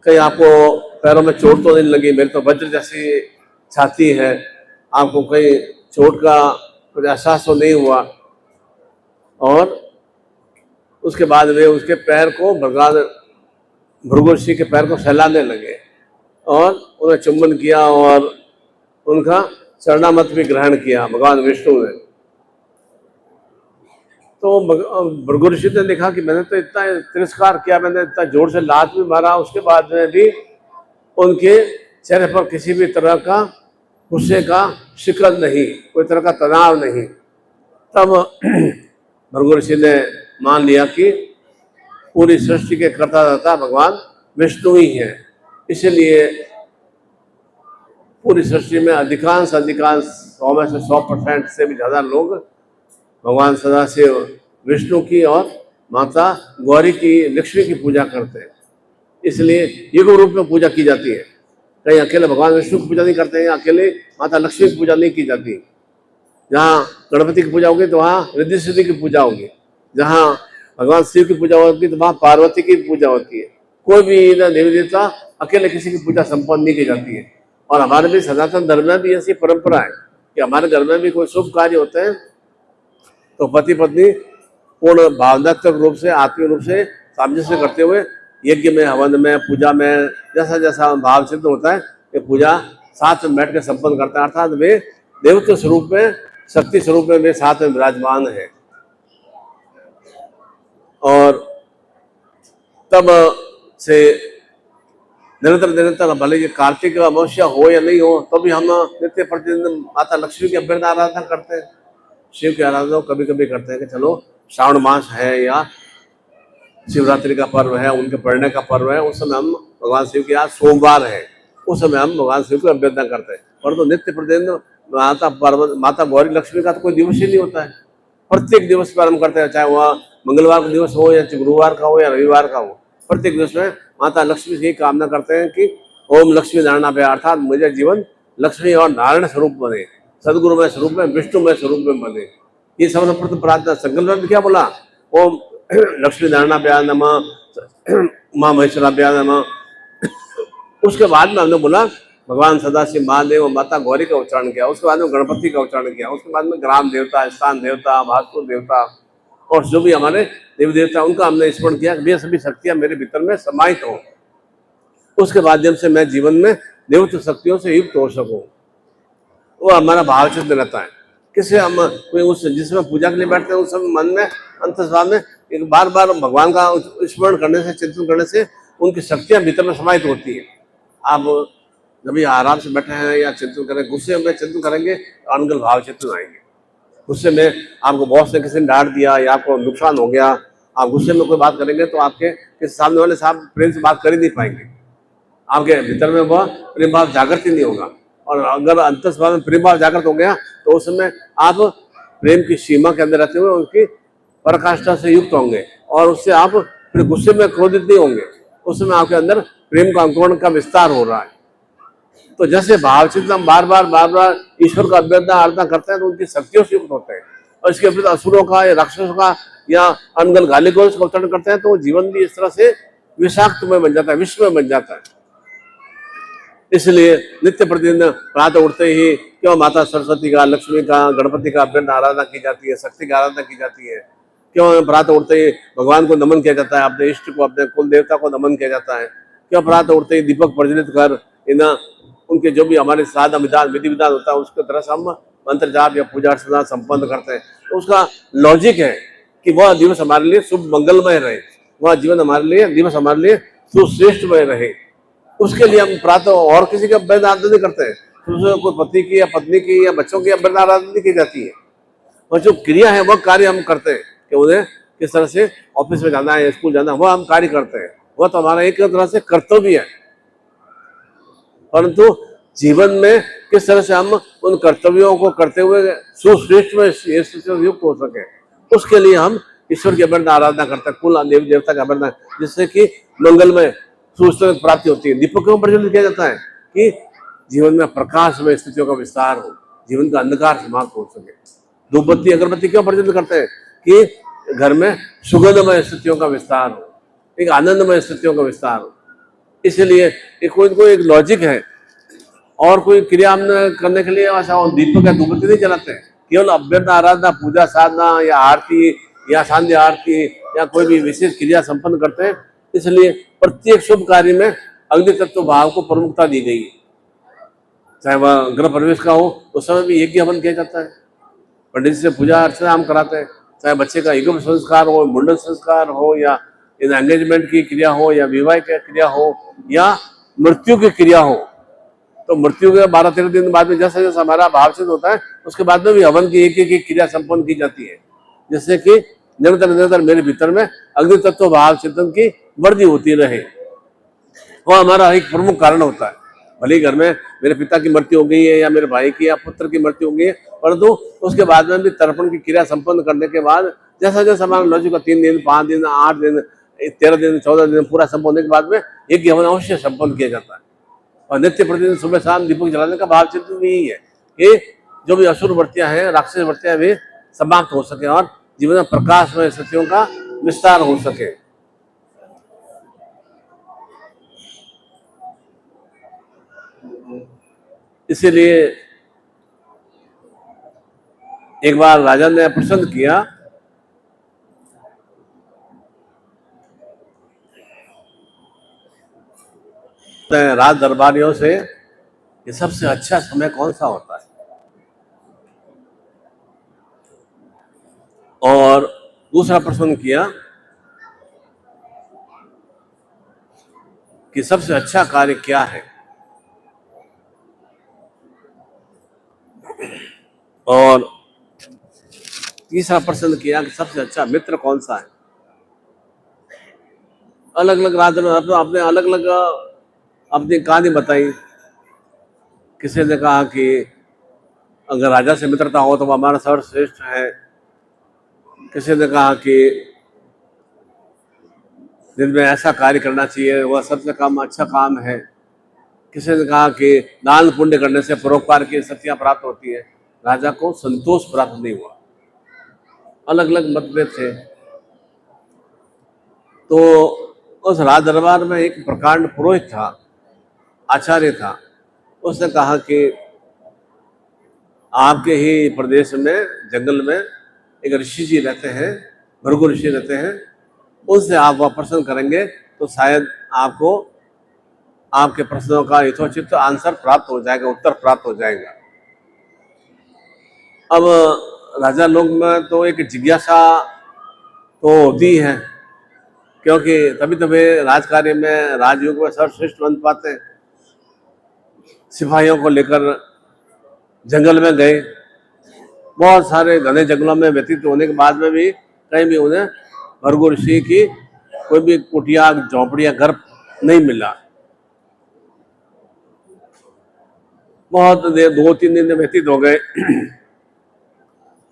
कहीं आपको पैरों में चोट तो नहीं लगी? मेरी तो वज्र जैसी छाती है, आपको कहीं चोट का कुछ एहसास तो नहीं हुआ? और उसके बाद वे उसके पैर को भगवान भृगु ऋषि के पैर को सहलाने लगे और उन्हें चुंबन किया और उनका चरणामृत भी ग्रहण किया भगवान विष्णु ने। तो भृगु ऋषि ने देखा कि मैंने तो इतना तिरस्कार किया, मैंने इतना जोर से लात भी मारा, उसके बाद में भी उनके चेहरे पर किसी भी तरह का गुस्से का शिकन नहीं, कोई तरह का तनाव नहीं। तब भृगु ऋषि ने मान लिया कि पूरी सृष्टि के कर्ता दाता भगवान विष्णु ही है, इसलिए पूरी सृष्टि में अधिकांश 100 में से 100% से भी ज़्यादा लोग भगवान सदाशिव विष्णु की और माता गौरी की, लक्ष्मी की पूजा करते हैं। इसलिए युग रूप में पूजा की जाती है। कहीं अकेले भगवान विष्णु की पूजा नहीं करते हैं, अकेले माता लक्ष्मी की पूजा नहीं की जाती। जहाँ गणपति की पूजा होगी तो वहाँ रिद्धि सिद्धि की पूजा होगी, जहाँ भगवान शिव की पूजा होगी तो वहाँ पार्वती की पूजा होती है। कोई भी देवी देवता अकेले किसी की पूजा संपन्न नहीं की जाती है। और हमारे भी सनातन धर्म में भी ऐसी परंपरा है कि हमारे घर में भी कोई शुभ कार्य होते हैं तो पति पत्नी पूर्ण भावनात्मक रूप से, आत्मीय रूप से सामंजस्य करते हुए यज्ञ में, हवन में, पूजा में जैसा जैसा भाव सिद्ध होता है ये पूजा साथ में बैठ कर संपन्न करते हैं। अर्थात वे देवत्व स्वरूप में, शक्ति स्वरूप में वे साथ में विराजमान है। और तब से निरंतर भले ये कार्तिक अमावस्या हो या नहीं हो, तो भी हम नित्य प्रतिदिन माता लक्ष्मी की अभ्यर्थना आराधना करते हैं। शिव की आराधना कभी कभी करते हैं कि चलो श्रावण मास है या शिवरात्रि का पर्व है, उनके पढ़ने का पर्व है, उस समय हम भगवान शिव की, आज सोमवार है, उस समय हम भगवान शिव की अभ्यर्थना करते हैं। परंतु नित्य प्रतिदिन माता गौरी लक्ष्मी का तो कोई दिवस ही नहीं होता है। प्रत्येक दिवस पर हम करते हैं, चाहे वह मंगलवार का दिवस हो या गुरुवार का हो या रविवार का हो, प्रत्येक दिवस में माता लक्ष्मी से कामना करते हैं कि ओम लक्ष्मी नारायण, अर्थात मुझे जीवन लक्ष्मी और नारायण स्वरूप बने, सदगुरु में स्वरूप में, विष्णु में स्वरूप में बने। ये सर्वप्रथम प्रार्थना संकल्प में क्या बोला? ओम लक्ष्मी नारायणाभ्याम नमः, माँ महेश्वराभ्याम नमः। उसके बाद में हमने बोला भगवान सदाशिव महादेव और माता गौरी का उच्चारण किया, उसके बाद में गणपति का उच्चारण किया, उसके बाद में ग्राम देवता, स्थान देवता, भास्कर देवता और जो भी हमारे देवी देवता उनका हमने स्मरण किया कि वे सभी शक्तियां मेरे भीतर में समाहित हो, उसके माध्यम से मैं जीवन में देवत्व शक्तियों से युक्त हो सकूं। वो हमारा भाव चिंतन रहता है। किसे हम कोई उस जिसमें पूजा के लिए बैठते हैं उस समय मन में अंतस्वाद में एक बार बार भगवान का स्मरण करने से, चिंतन करने से उनकी शक्तियां भीतर में समाहित होती है। आप जब भी आराम से बैठे हैं या चिंतन करें, गुस्से में चिंतन करेंगे तो अनगल भाव चिंतन आएंगे। गुस्से में आपको बॉस ने किसी ने डांट दिया या आपको नुकसान हो गया, आप गुस्से में कोई बात करेंगे तो आपके किसी सामने वाले साहब प्रेम से बात कर ही नहीं पाएंगे, आपके भीतर में वह प्रेम भाव जागृत ही नहीं होगा। और अगर अंतस्भाव में प्रेम भाव जागृत हो गया तो उस समय आप प्रेम की सीमा के अंदर रहते हुए उनकी पराकाष्ठा से युक्त होंगे और उससे आप फिर गुस्से में क्रोधित नहीं होंगे। उस समय आपके अंदर प्रेम का अंकुरण का विस्तार हो रहा है। तो जैसे भाव चिंतन हम बार बार ईश्वर का अभ्यर्थना आराधना करते हैं तो उनकी शक्तियों से युक्त होते हैं। और इसके विपरीत असुरों का या राक्षसों का या अनगल गालिगोल का उच्चारण करते हैं तो जीवन भी इस तरह से विषाक्त में बन जाता है, विश्व में बन जाता है। इसलिए नित्य प्रतिदिन प्रातः उठते ही क्यों माता सरस्वती का, लक्ष्मी का, गणपति का अभ्यर्थना आराधना की जाती है, शक्ति की आराधना की जाती है। क्यों प्रातः उठते ही भगवान को नमन किया जाता है, अपने इष्ट को, अपने कुल देवता को नमन किया जाता है। क्यों प्रातः उठते ही दीपक प्रज्वलित कर इन उनके जो भी हमारे साधा विधान विधि विधान होता है उसके तरह से हम मंत्र जाप या पूजा अर्चना संपन्न करते हैं। तो उसका लॉजिक है कि वह दिवस हमारे लिए शुभ मंगलमय रहे, वह जीवन हमारे लिए, दिवस हमारे लिए सुश्रेष्ठमय रहे। उसके लिए हम प्रातः और किसी का अभ्यर्थना आराधना नहीं करते हैं, तो कोई पति की या पत्नी की या बच्चों की अभ्यर्थना आराधना नहीं की जाती है। और जो क्रिया है वह कार्य हम करते हैं कि उन्हें किस तरह से ऑफिस में जाना है, स्कूल जाना है, वह हम कार्य करते हैं, वह तो हमारा एक तरह से कर्तव्य है। परंतु जीवन में किस तरह से हम उन कर्तव्यों को करते हुए सुश्रेष्ठ में युक्त हो सके, उसके लिए हम ईश्वर की अभ्यर्थना आराधना करते हैं, कुल देवी देवता की अभ्यर्थना, जिससे कि मंगलमय सुस्थिति की प्राप्ति होती है। दीपक क्यों प्रज्वलित किया जाता है कि जीवन में प्रकाश में स्थितियों का विस्तार हो, जीवन का अंधकार समाप्त हो सके। धूपबत्ती अगरबत्ती क्यों प्रज्वलित करते हैं कि घर में सुगंधमय स्थितियों का विस्तार हो, एक आनंदमय स्थितियों का विस्तार हो। इसलिए कोई एक लॉजिक है। और कोई क्रिया करने के लिए ऐसा दीपक या धूपबत्ती नहीं जलाते हैं, केवल अभ्यर्थना आराधना, पूजा साधना या आरती या सांध्य आरती या कोई भी विशेष क्रिया संपन्न करते हैं। इसलिए प्रत्येक शुभ कार्य में अग्नि तत्व भाव को प्रमुखता दी गई है। चाहे वह गृह प्रवेश का हो, उस समय भी यज्ञ हवन किया जाता है, पंडित जी से पूजा अर्चना हम कराते हैं। चाहे बच्चे का युगम संस्कार हो, मुंडन संस्कार हो, या एंगेजमेंट की क्रिया हो, या विवाह की क्रिया हो, या मृत्यु की क्रिया हो, तो मृत्यु के 12-13 दिन बाद में जैसा जैसा हमारा भाव सिद्ध होता है, उसके बाद में भी हवन की एक क्रिया संपन्न की जाती है, जिससे कि निरंतर निरंतर मेरे भीतर में अग्नि तत्व भाव चिंतन की वृद्धि होती रहे। वह हमारा एक प्रमुख कारण होता है। भले घर में मेरे पिता की मृत्यु हो गई है, या मेरे भाई की या पुत्र की मृत्यु हो गई है, परंतु उसके बाद में भी तर्पण की क्रिया संपन्न करने के बाद जैसा जैसा हमारा लॉजिक का 3 दिन 5 दिन 8 दिन 13 दिन 14 दिन पूरा संपन्न होने के बाद में एक हवन अवश्य संपन्न किया जाता है। और नित्य प्रतिदिन सुबह शाम दीपक जलाने का भाव चिंतन भी यही है कि जो भी असुर वृत्तियां हैं, राक्षस वृत्तियां भी समाप्त हो सके और जीवन में प्रकाश में स्थितियों का विस्तार हो सके। इसीलिए एक बार राजा ने प्रश्न किया, राज दरबारियों से कि सबसे अच्छा समय कौन सा होता है, और दूसरा प्रश्न किया कि सबसे अच्छा कार्य क्या है, और तीसरा प्रश्न किया कि सबसे अच्छा मित्र कौन सा है। अलग अलग राजा अपने अलग अलग अपनी कहानी बताई। किसी ने कहा कि अगर राजा से मित्रता हो तो वह हमारा सर्वश्रेष्ठ है। किसी ने कहा कि दिन में ऐसा कार्य करना चाहिए, वह सबसे कम अच्छा काम है। किसी ने कहा कि दान पुण्य करने से परोपकार की शक्तियां प्राप्त होती है। राजा को संतोष प्राप्त नहीं हुआ, अलग अलग मतभेद थे। तो उस राज दरबार में एक प्रकांड पुरोहित था, आचार्य था। उसने कहा कि आपके ही प्रदेश में जंगल में एक ऋषि जी रहते हैं, भृगु ऋषि रहते हैं, उनसे आप वह प्रश्न करेंगे तो शायद आपको आपके प्रश्नों का यथोचित आंसर प्राप्त हो जाएगा, उत्तर प्राप्त हो जाएगा। अब राजा लोग में तो एक जिज्ञासा तो होती है, क्योंकि तभी तभी राजकार्य में राजयोग में सर्वश्रेष्ठ बन पाते हैं। सिपाहियों को लेकर जंगल में गए, बहुत सारे घने जंगलों में व्यतीत होने के बाद में भी कहीं भी उन्हें भृगु ऋषि की कोई भी कुटिया झोपड़िया घर नहीं मिला। बहुत देर 2-3 दिन व्यतीत हो गए।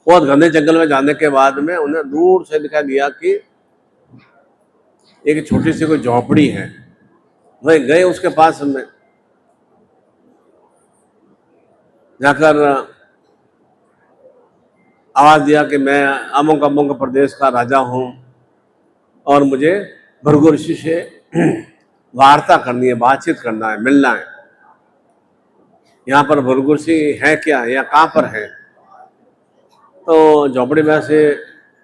बहुत घने जंगल में जाने के बाद में उन्हें दूर से दिखाई दिया कि एक छोटी सी कोई झोपड़ी है। वह गए उसके पास में जाकर आवाज दिया कि मैं अमुक अमुक प्रदेश का राजा हूँ और मुझे भृगु ऋषि से वार्ता करनी है, बातचीत करना है, मिलना है। यहाँ पर भृगु ऋषि है क्या, या कहाँ पर है? तो झोपड़ी में से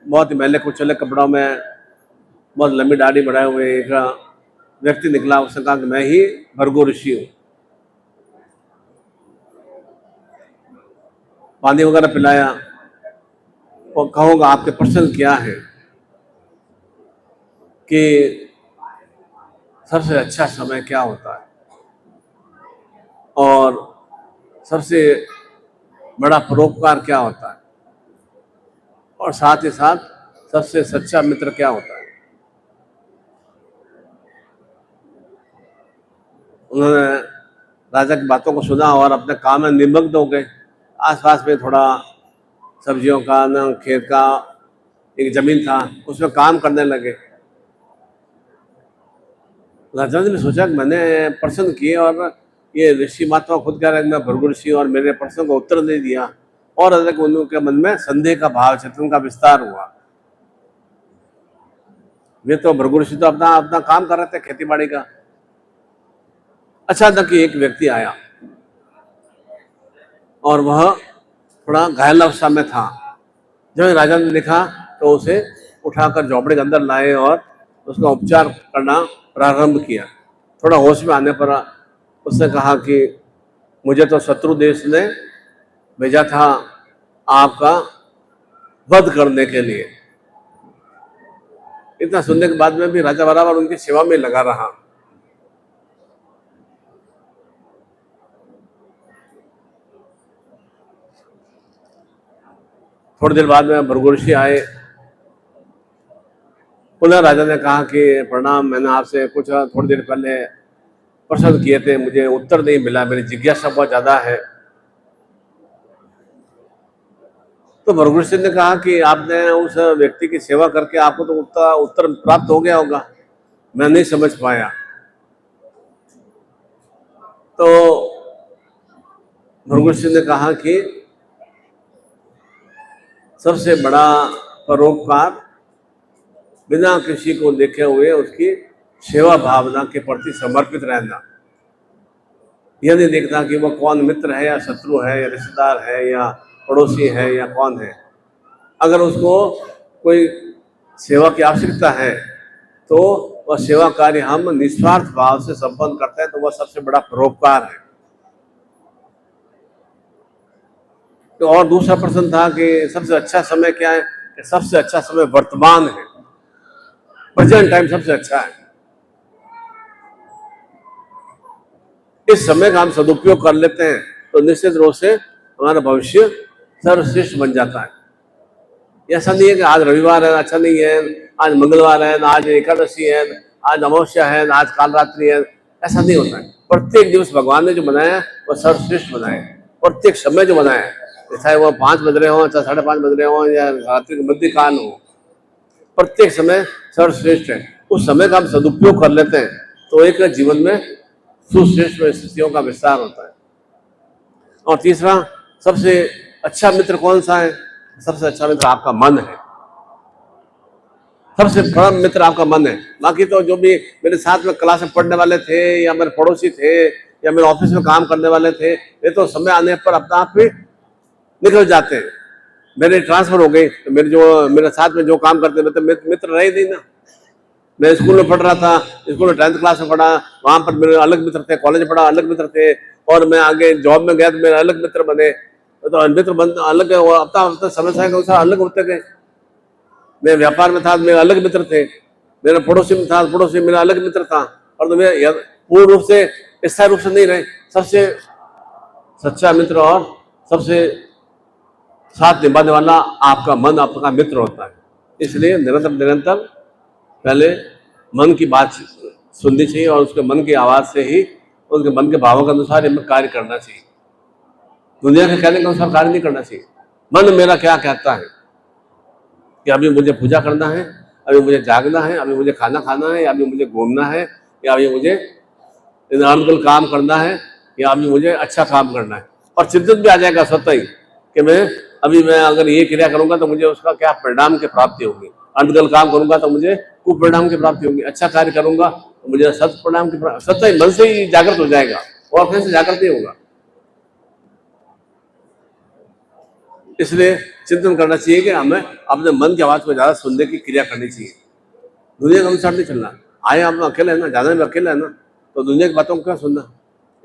बहुत ही मैले कुचले कपड़ों में, बहुत लंबी दाढ़ी बढ़ाए हुए एक व्यक्ति निकला। उसने कहा कि मैं ही भृगु ऋषि हूँ। पानी वगैरह पिलाया और कहूँगा आपके प्रश्न क्या है, कि सबसे अच्छा समय क्या होता है और सबसे बड़ा परोपकार क्या होता है, और साथ ही साथ सबसे सच्चा मित्र क्या होता है? उन्होंने राजा की बातों को सुना और अपने काम में निमग्न हो गए। आसपास में थोड़ा सब्जियों का न खेत का एक जमीन था, उसमें काम करने लगे। राजा ने सोचा कि मैंने प्रश्न किए और ये ऋषि महात्मा खुद कह रहे हैं मैं भृगु ऋषि, और मेरे प्रश्न को उत्तर नहीं दिया, और अधिक उनके मन में संदेह का भाव, चेतन का विस्तार हुआ। वे तो भृगु ऋषि तो अपना अपना काम कर रहे थे, खेती बाड़ी का। अचानक एक व्यक्ति आया और वह थोड़ा घायल अवस्था में था। जब राजा ने देखा तो उसे उठाकर झोपड़ी के अंदर लाए और उसका उपचार करना प्रारंभ किया। थोड़ा होश में आने पर उसने कहा कि मुझे तो शत्रु देश ने भेजा था आपका वध करने के लिए। इतना सुनने के बाद में भी राजा बराबर उनकी सेवा में लगा रहा। थोड़ी देर बाद में भृगु ऋषि आए। पुनः राजा ने कहा कि प्रणाम, मैंने आपसे कुछ थोड़ी देर पहले प्रश्न किए थे, मुझे उत्तर नहीं मिला, मेरी जिज्ञासा बहुत ज्यादा है। तो भृगु ऋषि ने कहा कि आपने उस व्यक्ति की सेवा करके आपको तो उत्तर प्राप्त हो गया होगा, मैं नहीं समझ पाया। तो भृगु ऋषि ने कहा कि सबसे बड़ा परोपकार बिना किसी को देखे हुए उसकी सेवा भावना के प्रति समर्पित रहना। यह नहीं देखना कि वह कौन मित्र है या शत्रु है या रिश्तेदार है या पड़ोसी है या कौन है। अगर उसको कोई सेवा की आवश्यकता है तो वह सेवा कार्य हम निस्वार्थ भाव से संपन्न करते हैं, तो वह सबसे बड़ा परोपकार है। तो और दूसरा प्रश्न था कि सबसे अच्छा समय क्या है? कि सबसे अच्छा समय वर्तमान है, प्रेजेंट टाइम सबसे अच्छा है। इस समय का हम सदुपयोग कर लेते हैं तो निश्चित रूप से हमारा भविष्य सर्वश्रेष्ठ बन जाता है। ऐसा नहीं है कि आज रविवार है अच्छा नहीं है, आज मंगलवार है, आज एकादशी है, आज अमावस्या है, आज कालरात्रि है, ऐसा नहीं होता है। प्रत्येक दिवस भगवान ने जो बनाया है वह सर्वश्रेष्ठ बनाया है। प्रत्येक समय जो बनाया है, चाहे वह 5 बज रहे हो, चाहे 5:30 बज रहे हो या रात्रि के मध्य काल हो, प्रत्येक समय सर्वश्रेष्ठ है। उस समय का हम सदुपयोग कर लेते हैं तो एक जीवन में सुश्रेष्ठ स्थितियों का विस्तार होता है। और तीसरा, सबसे अच्छा मित्र कौन सा है? सबसे अच्छा मित्र आपका मन है। सबसे बड़ा मित्र आपका मन है। बाकी तो जो भी मेरे साथ में क्लास में पढ़ने वाले थे या मेरे पड़ोसी थे या मेरे ऑफिस में काम करने वाले थे, वे तो समय आने पर अपना आप ही निकल जाते हैं। मेरे ट्रांसफर हो गई तो मेरे साथ में जो काम करते थे मित्र रहे नहीं ना। मैं स्कूल में पढ़ रहा था, स्कूल में 10th क्लास में पढ़ा, वहां पर मेरे अलग मित्र थे, कॉलेज पढ़ा अलग मित्र थे, और मैं आगे जॉब में गया तो मेरे अलग मित्र बने। तो मित्र बन अलग अपना समय के अनुसार अलग होते गए। मैं व्यापार में था, मेरे अलग मित्र थे, मेरे पड़ोसी में था, पड़ोसी मेरा अलग मित्र था, और तो मेरे पूर्ण रूप से स्थायी रूप से नहीं रहे। सबसे सच्चा मित्र और सबसे साथ निभाने वाला आपका मन, आपका मित्र होता है। इसलिए निरंतर पहले मन की बात सुननी चाहिए और उसके मन की आवाज से ही, उसके मन के भावों के अनुसार हमें कार्य करना चाहिए। दुनिया के कहने के अनुसार कार्य नहीं करना चाहिए। मन मेरा क्या कहता है कि अभी मुझे पूजा करना है, अभी मुझे जागना है, अभी मुझे खाना खाना है, या अभी मुझे घूमना है, या अभी मुझे अनुकूल काम करना है, या अभी मुझे अच्छा काम करना है। और चिंतित भी आ जाएगा स्वतः ही कि मैं अगर ये क्रिया करूंगा तो मुझे उसका क्या परिणाम की प्राप्ति होगी, अनुकूल काम करूंगा तो मुझे कुपरिणाम की प्राप्ति होगी, अच्छा कार्य करूंगा तो मुझे सत परिणाम की प्राप्ति। स्वतः ही मन से ही जागृत हो जाएगा और फिर से जागृत नहीं होगा। इसलिए चिंतन करना चाहिए कि हमें अपने मन की आवाज को ज्यादा सुनने की क्रिया करनी चाहिए। दुनिया के अनुसार नहीं चलना। आए हम अकेले है ना, जाने में अकेले है ना, तो दुनिया की बातों को क्या सुनना।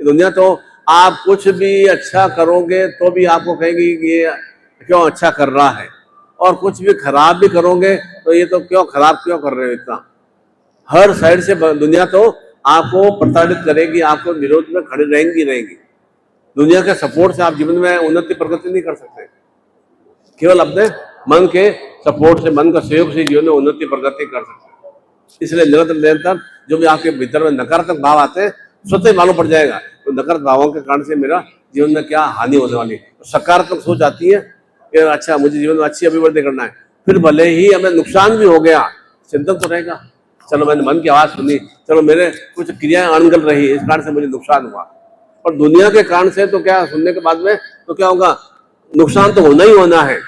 दुनिया तो आप कुछ भी अच्छा करोगे तो भी आपको कहेगी कि ये क्यों अच्छा कर रहा है, और कुछ भी खराब भी करोगे तो ये तो क्यों खराब क्यों कर रहे हो इतना। हर साइड से दुनिया तो आपको प्रताड़ित करेगी, आपको विरोध में खड़ी रहेगी। दुनिया के सपोर्ट से आप जीवन में उन्नति प्रगति नहीं कर सकते। केवल अपने मन के सपोर्ट से, मन का सहयोग से जीवन में उन्नति प्रगति कर सकते हैं। इसलिए निरंतर जो भी आपके भीतर में नकारात्मक भाव आते हैं स्वतः ही मालूम पड़ जाएगा तो नकारात्मक भावों के कारण से मेरा जीवन में क्या हानि होने वाली है। तो सकारात्मक सोच आती है कि अच्छा मुझे जीवन में अच्छी अभिवृद्धि करना है, फिर भले ही हमें नुकसान भी हो गया चिंतन तो रहेगा, चलो मैंने मन की आवाज सुनी, चलो मेरे कुछ क्रियाएं अनगल रही, इस कारण से मुझे नुकसान हुआ। और दुनिया के कारण से तो क्या सुनने के बाद में तो क्या होगा, नुकसान तो होना ही होना है।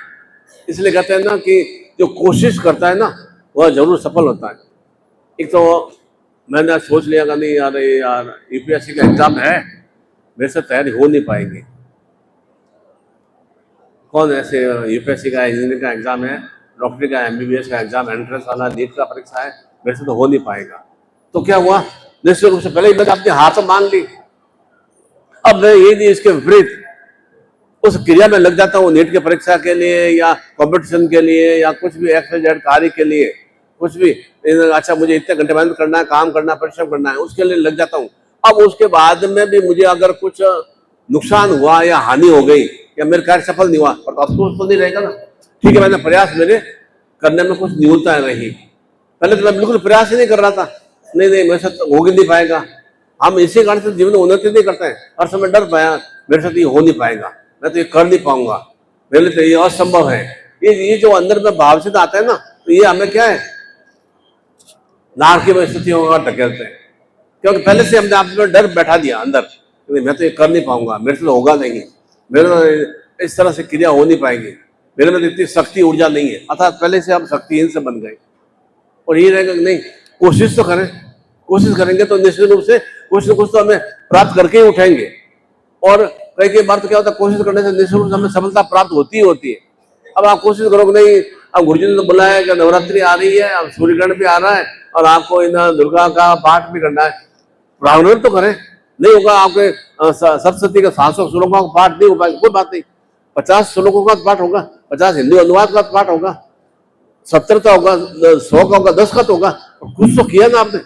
इसलिए कहते हैं ना कि जो कोशिश करता है ना वह जरूर सफल होता है। एक तो मैंने सोच लिया कि नहीं यार यूपीएससी का एग्जाम है, मेरे से तैयारी हो नहीं पाएगी। कौन ऐसे यूपीएससी का इंजीनियरिंग का एग्जाम है, डॉक्टरी का, एमबीबीएस का एग्जाम, एंट्रेंस वाला, नीट का परीक्षा है, मेरे से तो हो नहीं पाएगा। तो क्या हुआ, निश्चित रूप से पहले ही मैंने अपनी हार तो मान ली। अब मैं ये नहीं इसके विपरीत उस क्रिया में लग जाता हूँ नीट की परीक्षा के लिए या कंपटीशन के लिए या कुछ भी XYZ कार्य के लिए, कुछ भी अच्छा मुझे इतने घंटे मेहनत करना है, काम करना है, परिश्रम करना है, उसके लिए लग जाता हूँ। अब उसके बाद में भी मुझे अगर कुछ नुकसान हुआ या हानि हो गई या मेरे कार्य सफल नहीं हुआ और तो अफसोस तो नहीं रहेगा ना। ठीक है, मैंने प्रयास मेरे करने में कुछ न्यूनताएं रही, पहले तो मैं बिल्कुल प्रयास ही नहीं कर रहा था, नहीं मेरे साथ हो ही नहीं पाएगा। हम इसी कारण से जीवन में उन्नति नहीं करते हैं, हर समय डर पाया मेरे साथ ये हो नहीं पाएगा, मैं तो ये कर नहीं पाऊंगा, मेरे लिए तो ये असंभव है। ये जो अंदर में भाव से आता है ना, तो ये हमें क्या है, नार की स्थितियों का ढकेलते हैं, क्योंकि पहले से हमने आप में डर बैठा दिया अंदर, मैं तो ये कर नहीं पाऊंगा, मेरे से तो होगा नहीं, मेरे तो इस तरह से क्रिया हो नहीं पाएगी, मेरे में तो इतनी शक्ति ऊर्जा नहीं है। अर्थात पहले से हम शक्तिहीन से बन गए। और ये रहेगा कि नहीं, कोशिश तो करें, कोशिश करेंगे तो निश्चित रूप से कुछ न कुछ तो हमें प्राप्त करके ही उठेंगे। और कई बार तो क्या होता है, कोशिश करने से निश्चित रूप से हमें सफलता प्राप्त होती ही होती है। अब आप कोशिश करोगे नहीं, अब गुरुजी ने तो बुलाया कि नवरात्रि आ रही है, अब सूर्यग्रहण भी आ रहा है और आपको इन दुर्गा का पाठ भी करना है, प्रावरण तो करें, नहीं होगा आपके सप्तशती के 700 श्लोकों का पाठ नहीं हो पाएगा, कोई बात नहीं, 50 श्लोकों का पाठ होगा, 50 हिंदी अनुवाद का पाठ होगा, 70 का होगा, 100 का होगा, 10 का तो होगा, कुछ तो किया ना आपने।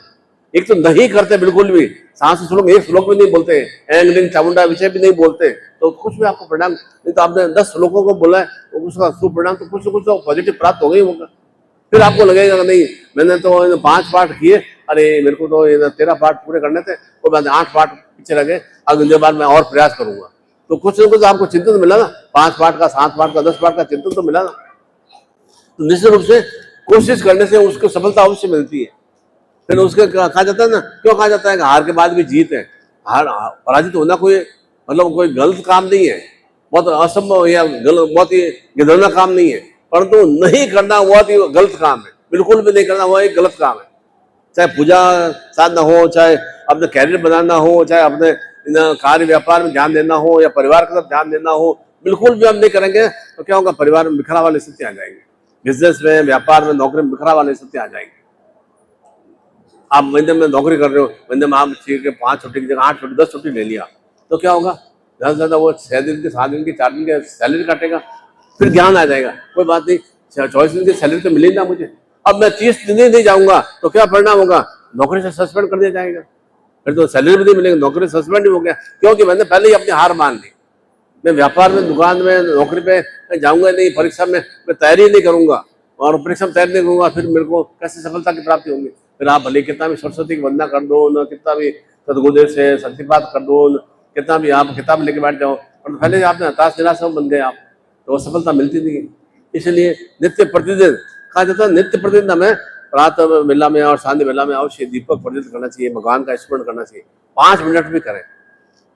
एक तो नहीं करते बिल्कुल भी, 700 श्लोक एक श्लोक भी नहीं बोलते, एंग लिंग चामुंडा विषय भी नहीं बोलते, तो कुछ भी आपको परिणाम नहीं। तो आपने 10 श्लोकों को बोला है तो उसका शुभ परिणाम तो कुछ न कुछ तो पॉजिटिव प्राप्त हो गई होगा। फिर आपको लगेगा कि नहीं मैंने तो 5 पाठ किए, अरे मेरे को तो 13 पाठ पूरे करने थे, कोई बात 8 पाठ पीछे रह गए, अगले बार मैं और प्रयास करूंगा। तो कुछ न कुछ आपको चिंतन मिला ना, 5 पाठ का, 7 पाठ का, 10 पाठ का चिंतन तो मिला ना। तो निश्चित रूप से कोशिश करने से उसको सफलता अवश्य मिलती है। फिर उसके कहा जाता है ना, क्यों कहा जाता है कि हार के बाद भी जीत है। हार पराजित होना कोई मतलब कोई गलत काम नहीं है, बहुत असंभव या बहुत ही गिदड़ना काम नहीं है, परंतु नहीं करना बहुत ही गलत काम है, बिल्कुल भी नहीं करना वह एक गलत काम है। चाहे पूजा साधना हो, चाहे अपने कैरियर बनाना हो, चाहे अपने कार्य व्यापार में ध्यान देना हो या परिवार की तरफ ध्यान देना हो, बिल्कुल भी हम नहीं करेंगे तो क्या होगा, परिवार में बिखरा वाली स्थिति आ जाएगी, बिजनेस में, व्यापार में, नौकरी में बिखरा वाली स्थिति आ जाएगी। आप महीने में नौकरी कर रहे हो, महीने में आप ठीक है 5 छुट्टी की जगह 8 छुट्टी 10 छुट्टी ले लिया, तो क्या होगा, ज़्यादा से ज़्यादा वो 6 दिन की, 7 दिन की, 4 दिन की सैलरी काटेगा। फिर ज्ञान आ जाएगा, कोई बात नहीं, 24 दिन की सैलरी तो मिलेगी ना मुझे, अब मैं 30 दिन ही नहीं जाऊंगा तो क्या परिणाम होगा, नौकरी से सस्पेंड कर दिया जाएगा, फिर तो सैलरी भी नहीं मिलेगी, नौकरी सस्पेंड ही हो गया, क्योंकि मैंने पहले ही अपनी हार मान ली। मैं व्यापार में, दुकान में, नौकरी पे जाऊंगा नहीं, परीक्षा में मैं तैयारी नहीं करूंगा और परीक्षा में तैयारी नहीं करूंगा, फिर मेरे को कैसे सफलता की प्राप्ति होगी। फिर आप भले कितना भी सरस्वती की वंदना कर दो न, कितना भी सदगुरुदेव से शक्तिपात कर दो न, कितना भी आप किताब लेके बैठ जाओ, और पहले आपने हताश निराश बन गए आप, तो सफलता मिलती नहीं है। इसलिए नित्य प्रतिदिन कहा जाता है, नित्य प्रतिदिन हमें प्रातः वेला में और सांध्य वेला में अवश्य दीपक प्रज्वलित करना चाहिए, भगवान का स्मरण करना चाहिए, 5 मिनट भी करें,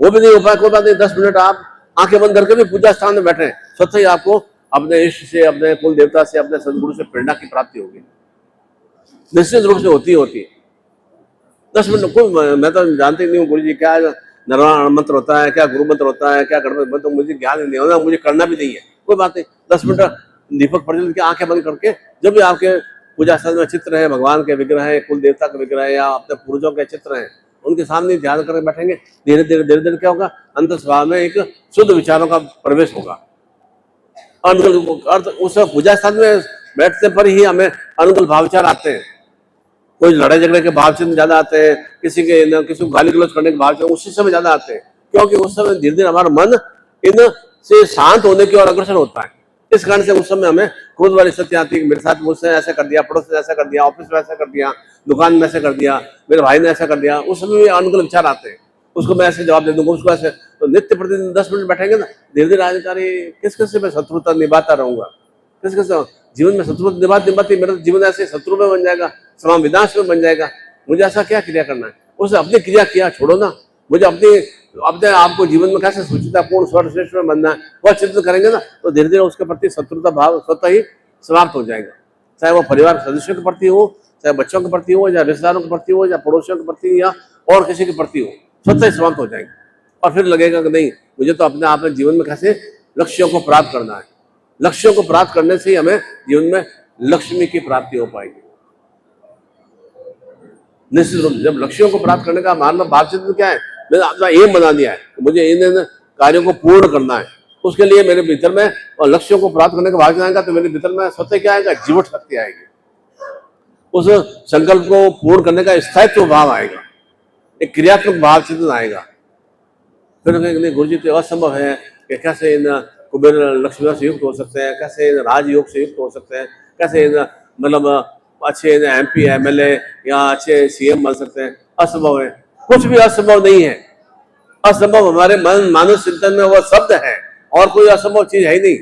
वो भी नहीं हो पाए कोई बात नहीं, 10 मिनट आप आंखें बंद करके भी पूजा स्थान में बैठे, स्वतः ही आपको अपने इष्ट से, अपने कुल देवता से, अपने सदगुरु से प्रेरणा की प्राप्ति होगी, निश्चित रूप से होती है। 10 मिनट कोई, मैं तो जानते नहीं हूँ गुरु जी क्या निर्वाण मंत्र होता है, क्या गुरु मंत्र होता है, क्या गणपति मंत्र, तो मुझे ज्ञान नहीं होना, मुझे करना भी नहीं है, कोई बात नहीं, 10 मिनट दीपक प्रज्वलित के आंखें बंद करके, जब भी आपके पूजा स्थल में चित्र है, भगवान के विग्रह है, कुल देवता के विग्रह है या अपने पूर्वजों के चित्र हैं, उनके सामने ध्यान करके बैठेंगे, धीरे धीरे क्या होगा, अंतर स्वभाव में एक शुद्ध विचारों का प्रवेश होगा। अर्थ उस पूजा स्थान में बैठने पर ही हमें अनुकूल भाव विचार आते हैं, कोई लड़ाई झगड़े के भाव से ज्यादा आते हैं, किसी को गाली गलौज करने के भाव से उसी समय ज्यादा आते हैं, क्योंकि उस समय धीरे धीरे हमारा मन इन से शांत होने की ओर अग्रसर होता है। इस कारण से उस समय हमें क्रोध वाली स्थिति आती है कि मेरे साथ मुझसे ऐसा कर दिया, पड़ोस ने ऐसा कर दिया, ऑफिस में ऐसा कर दिया, दुकान में ऐसा कर दिया, मेरे भाई ने ऐसा कर दिया। उस समय भी अनुकूल विचार आते हैं, उसको मैं ऐसे जवाब दे दूंगा, उसको ऐसे। तो नित्य प्रतिदिन 10 मिनट बैठेंगे ना, धीरे धीरे अधिकारी किस किस से मैं शत्रुता निभाता रहूंगा, किस किस जीवन में शत्रुता निभाते मेरा जीवन ऐसे शत्रु में बन जाएगा, समाज विनाश में बन जाएगा। मुझे ऐसा क्या क्रिया करना है, उसे अपनी क्रिया किया छोड़ो ना, मुझे अपने आपको जीवन में कैसे सुचितापूर्ण सर्वश्रेष्ठ में बनना है वह चिंतन करेंगे ना, तो धीरे धीरे उसके प्रति शत्रुता भाव स्वतः ही समाप्त हो जाएगा। चाहे वो परिवार के सदस्यों के प्रति हो, चाहे बच्चों के प्रति हो, या रिश्तेदारों के प्रति हो, या पड़ोसियों के प्रति, या और किसी के प्रति हो, स्वतः ही समाप्त हो जाएगा। और फिर लगेगा कि नहीं, मुझे तो अपने आप में जीवन में कैसे लक्ष्यों को प्राप्त करना है। लक्ष्यों को प्राप्त करने से ही हमें जीवन में लक्ष्मी की प्राप्ति हो पाएगी। निश्चित रूप से जब लक्ष्यों को प्राप्त करने का हमारा बातचीत में क्या है, मैंने अपना एम बना दिया है, मुझे इन कार्यों को पूर्ण करना है, उसके लिए मेरे भीतर में, और लक्ष्यों को प्राप्त करने का भाग आएगा तो मेरे भीतर में स्वतः क्या आएगा, जीवट शक्ति आएगी। उस संकल्प को पूर्ण करने का स्थायित्व भाव आएगा, एक क्रियात्मक भाव चिंतन आएगा। फिर नहीं गुरु जी तो असंभव है कि कैसे इन कुबेर लक्ष्मी से युक्त हो सकते हैं, कैसे इन राजयोग से युक्त हो सकते हैं, कैसे इन मतलब अच्छे MP MLA या अच्छे CM बन सकते हैं। असंभव है, कुछ भी असंभव नहीं है। असंभव हमारे मन मानस चिंतन में वह शब्द है, और कोई असंभव चीज है ही नहीं।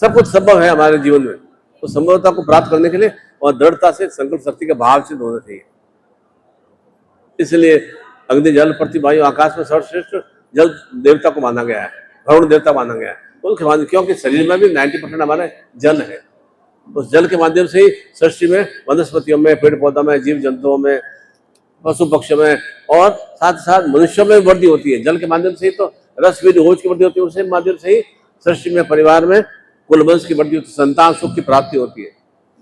सब कुछ संभव है हमारे जीवन में। तो संभवता को प्राप्त करने के लिए और दृढ़ता से संकल्प शक्ति का भाव सिद्ध होना चाहिए। इसलिए अग्नि जल पृथ्वी वायु आकाश में सर्वश्रेष्ठ जल देवता को माना गया है, वरुण देवता माना गया है। क्योंकि शरीर में भी 90% हमारे जल है। उस जल के माध्यम से ही सृष्टि में, वनस्पतियों में, पेड़ पौधों में, जीव जंतुओं में, पशु पक्षियों में, और साथ साथ मनुष्यों में वृद्धि होती है। जल के माध्यम से ही तो रस वीर रोज की वृद्धि होती है, उसी माध्यम से ही सृष्टि में, परिवार में कुल वंश की वृद्धि होती है, संतान सुख की प्राप्ति होती है।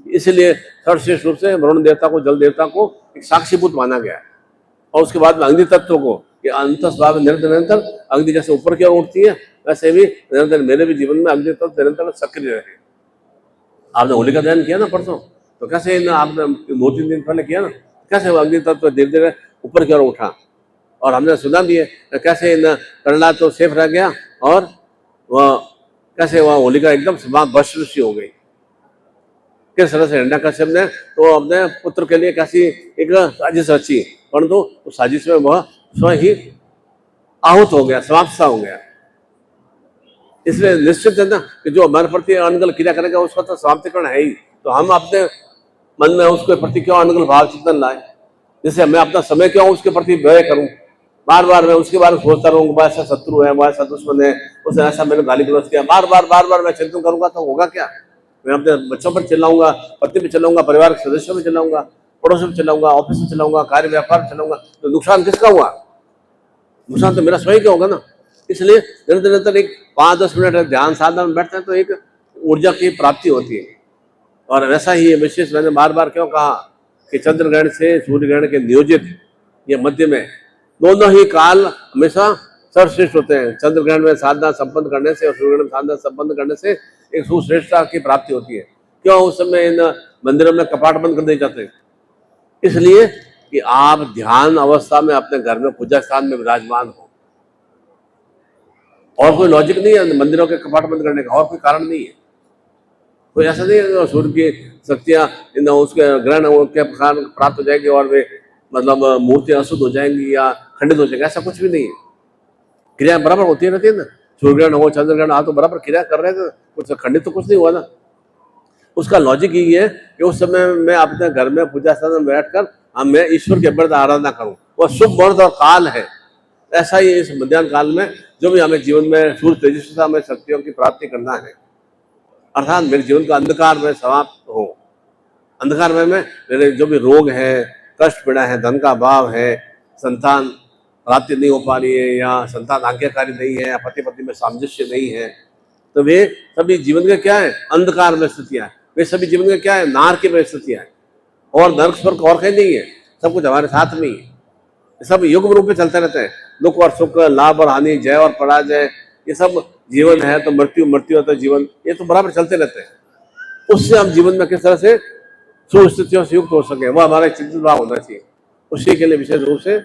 इसलिए सर्वश्रेष्ठ रूप से वरुण देवता को, जल देवता को एक साक्षीभूत माना गया है। और उसके बाद में अग्नि तत्व को, कि अंतस्भाव निरंतर निरंतर अग्नि जैसे ऊपर की ओर उठती है, वैसे भी निरंतर मेरे भी जीवन में अग्नि तत्व निरंतर सक्रिय रहे। आपने होलिका दहन किया ना परसों, तो कैसे आपने 2-3 दिन पहले किया ना, कैसे वो अग्नि तत्व धीरे धीरे ऊपर की ओर उठा। और हमने सुना भी है कैसे प्रहलाद तो सेफ रह गया, और वह कैसे वह होलिका एकदम भस्म हो गई। किस तरह से हिरण्यकश्यप ने तो अपने पुत्र के लिए कैसी एक साजिश रची, परंतु उस साजिश में वह स्वयं ही आहूत हो गया, समाप्त सा हो गया। इसलिए निश्चित है ना कि जो हमारे प्रति अनुकूल क्रिया करेगा उसका तो समाप्तिकरण है ही। तो हम अपने मन में उसके प्रति क्यों अनुकूल भाव चिंतन लाए, जैसे मैं अपना समय क्यों उसके प्रति व्यय करूं, बार बार मैं उसके बारे में सोचता रहूँ, वह ऐसा शत्रु है, वह ऐसा दुश्मन है, उसने ऐसा मैंने गाली गलौज किया, बार बार मैं चिंतन करूंगा तो होगा क्या। मैं अपने बच्चों पर चिल्लाऊंगा, पति पे चिल्लाऊंगा, परिवार के सदस्यों में चिल्लाऊंगा, पड़ोस में चिल्लाऊंगा, ऑफिस में चिल्लाऊंगा, कार्य व्यापार में चिल्लाऊंगा, तो नुकसान किसका हुआ, नुकसान तो मेरा स्वयं का होगा ना। इसलिए निरंतर निरंतर एक 5-10 मिनट ध्यान साधना में बैठते हैं तो एक ऊर्जा की प्राप्ति होती है। और वैसा ही विशेष मैंने बार बार क्यों कहा कि चंद्र ग्रहण से सूर्य ग्रहण के नियोजित ये मध्य में दोनों ही काल हमेशा सर्वश्रेष्ठ होते हैं। चंद्र ग्रहण में साधना संपन्न करने से और सूर्य ग्रहण में साधना संपन्न करने से एक सुश्रेष्ठता की प्राप्ति होती है। क्यों उस समय इन मंदिरों में कपाट बंद कर दिए जाते हैं, इसलिए कि आप ध्यान अवस्था में अपने घर में पूजा स्थान में विराजमान हो। और कोई लॉजिक नहीं है मंदिरों के कपाट बंद करने का, और कोई कारण नहीं है। कोई ऐसा नहीं है सूर्य की शक्तियां उसके ग्रहण के कारण प्राप्त हो जाएगी और वे मतलब मूर्तियां अशुद्ध हो जाएंगी या खंडित हो जाएंगी, ऐसा कुछ भी नहीं है। क्रिया बराबर होती रहती है ना, सूर्य ग्रहण हो चंद्र ग्रहण आ तो बराबर क्रिया कर रहे थे, कुछ खंडित तो कुछ नहीं हुआ ना। उसका लॉजिक यही है कि उस समय मैं अपने घर में पूजा स्थान में बैठकर मैं ईश्वर के व्रत आराधना करूं, वह शुभ मुहूर्त और काल है। ऐसा ही इस मध्याह्न काल में जो भी हमें जीवन में सूर्य तेजस्विता में शक्तियों की प्राप्ति करना है, अर्थात मेरे जीवन का अंधकार में समाप्त हो। अंधकार में मेरे जो भी रोग है, कष्ट पीड़ा है, धन का अभाव है, संतान प्राप्ति नहीं हो पा रही है, या संतान आज्ञाकारी नहीं है, या पति पत्नी में सामंजस्य नहीं है, तो वे सभी जीवन के क्या है, अंधकार में स्थितियां। वे सभी जीवन के क्या है, नार की परिस्थितियां हैं। और नरक स्वर्ग और कहीं नहीं है, सब कुछ हमारे साथ में ही, सब युग रूप में चलते रहते हैं। दुख और सुख, लाभ और हानि, जय और पराजय, ये सब जीवन है तो मृत्यु, मृत्यु है तो जीवन, ये तो बराबर चलते रहते हैं। उससे हम जीवन में किस तरह से सुस्थितियों से युक्त हो सके, वह हमारा चिंतित भाव होना चाहिए। उसी के लिए विशेष रूप से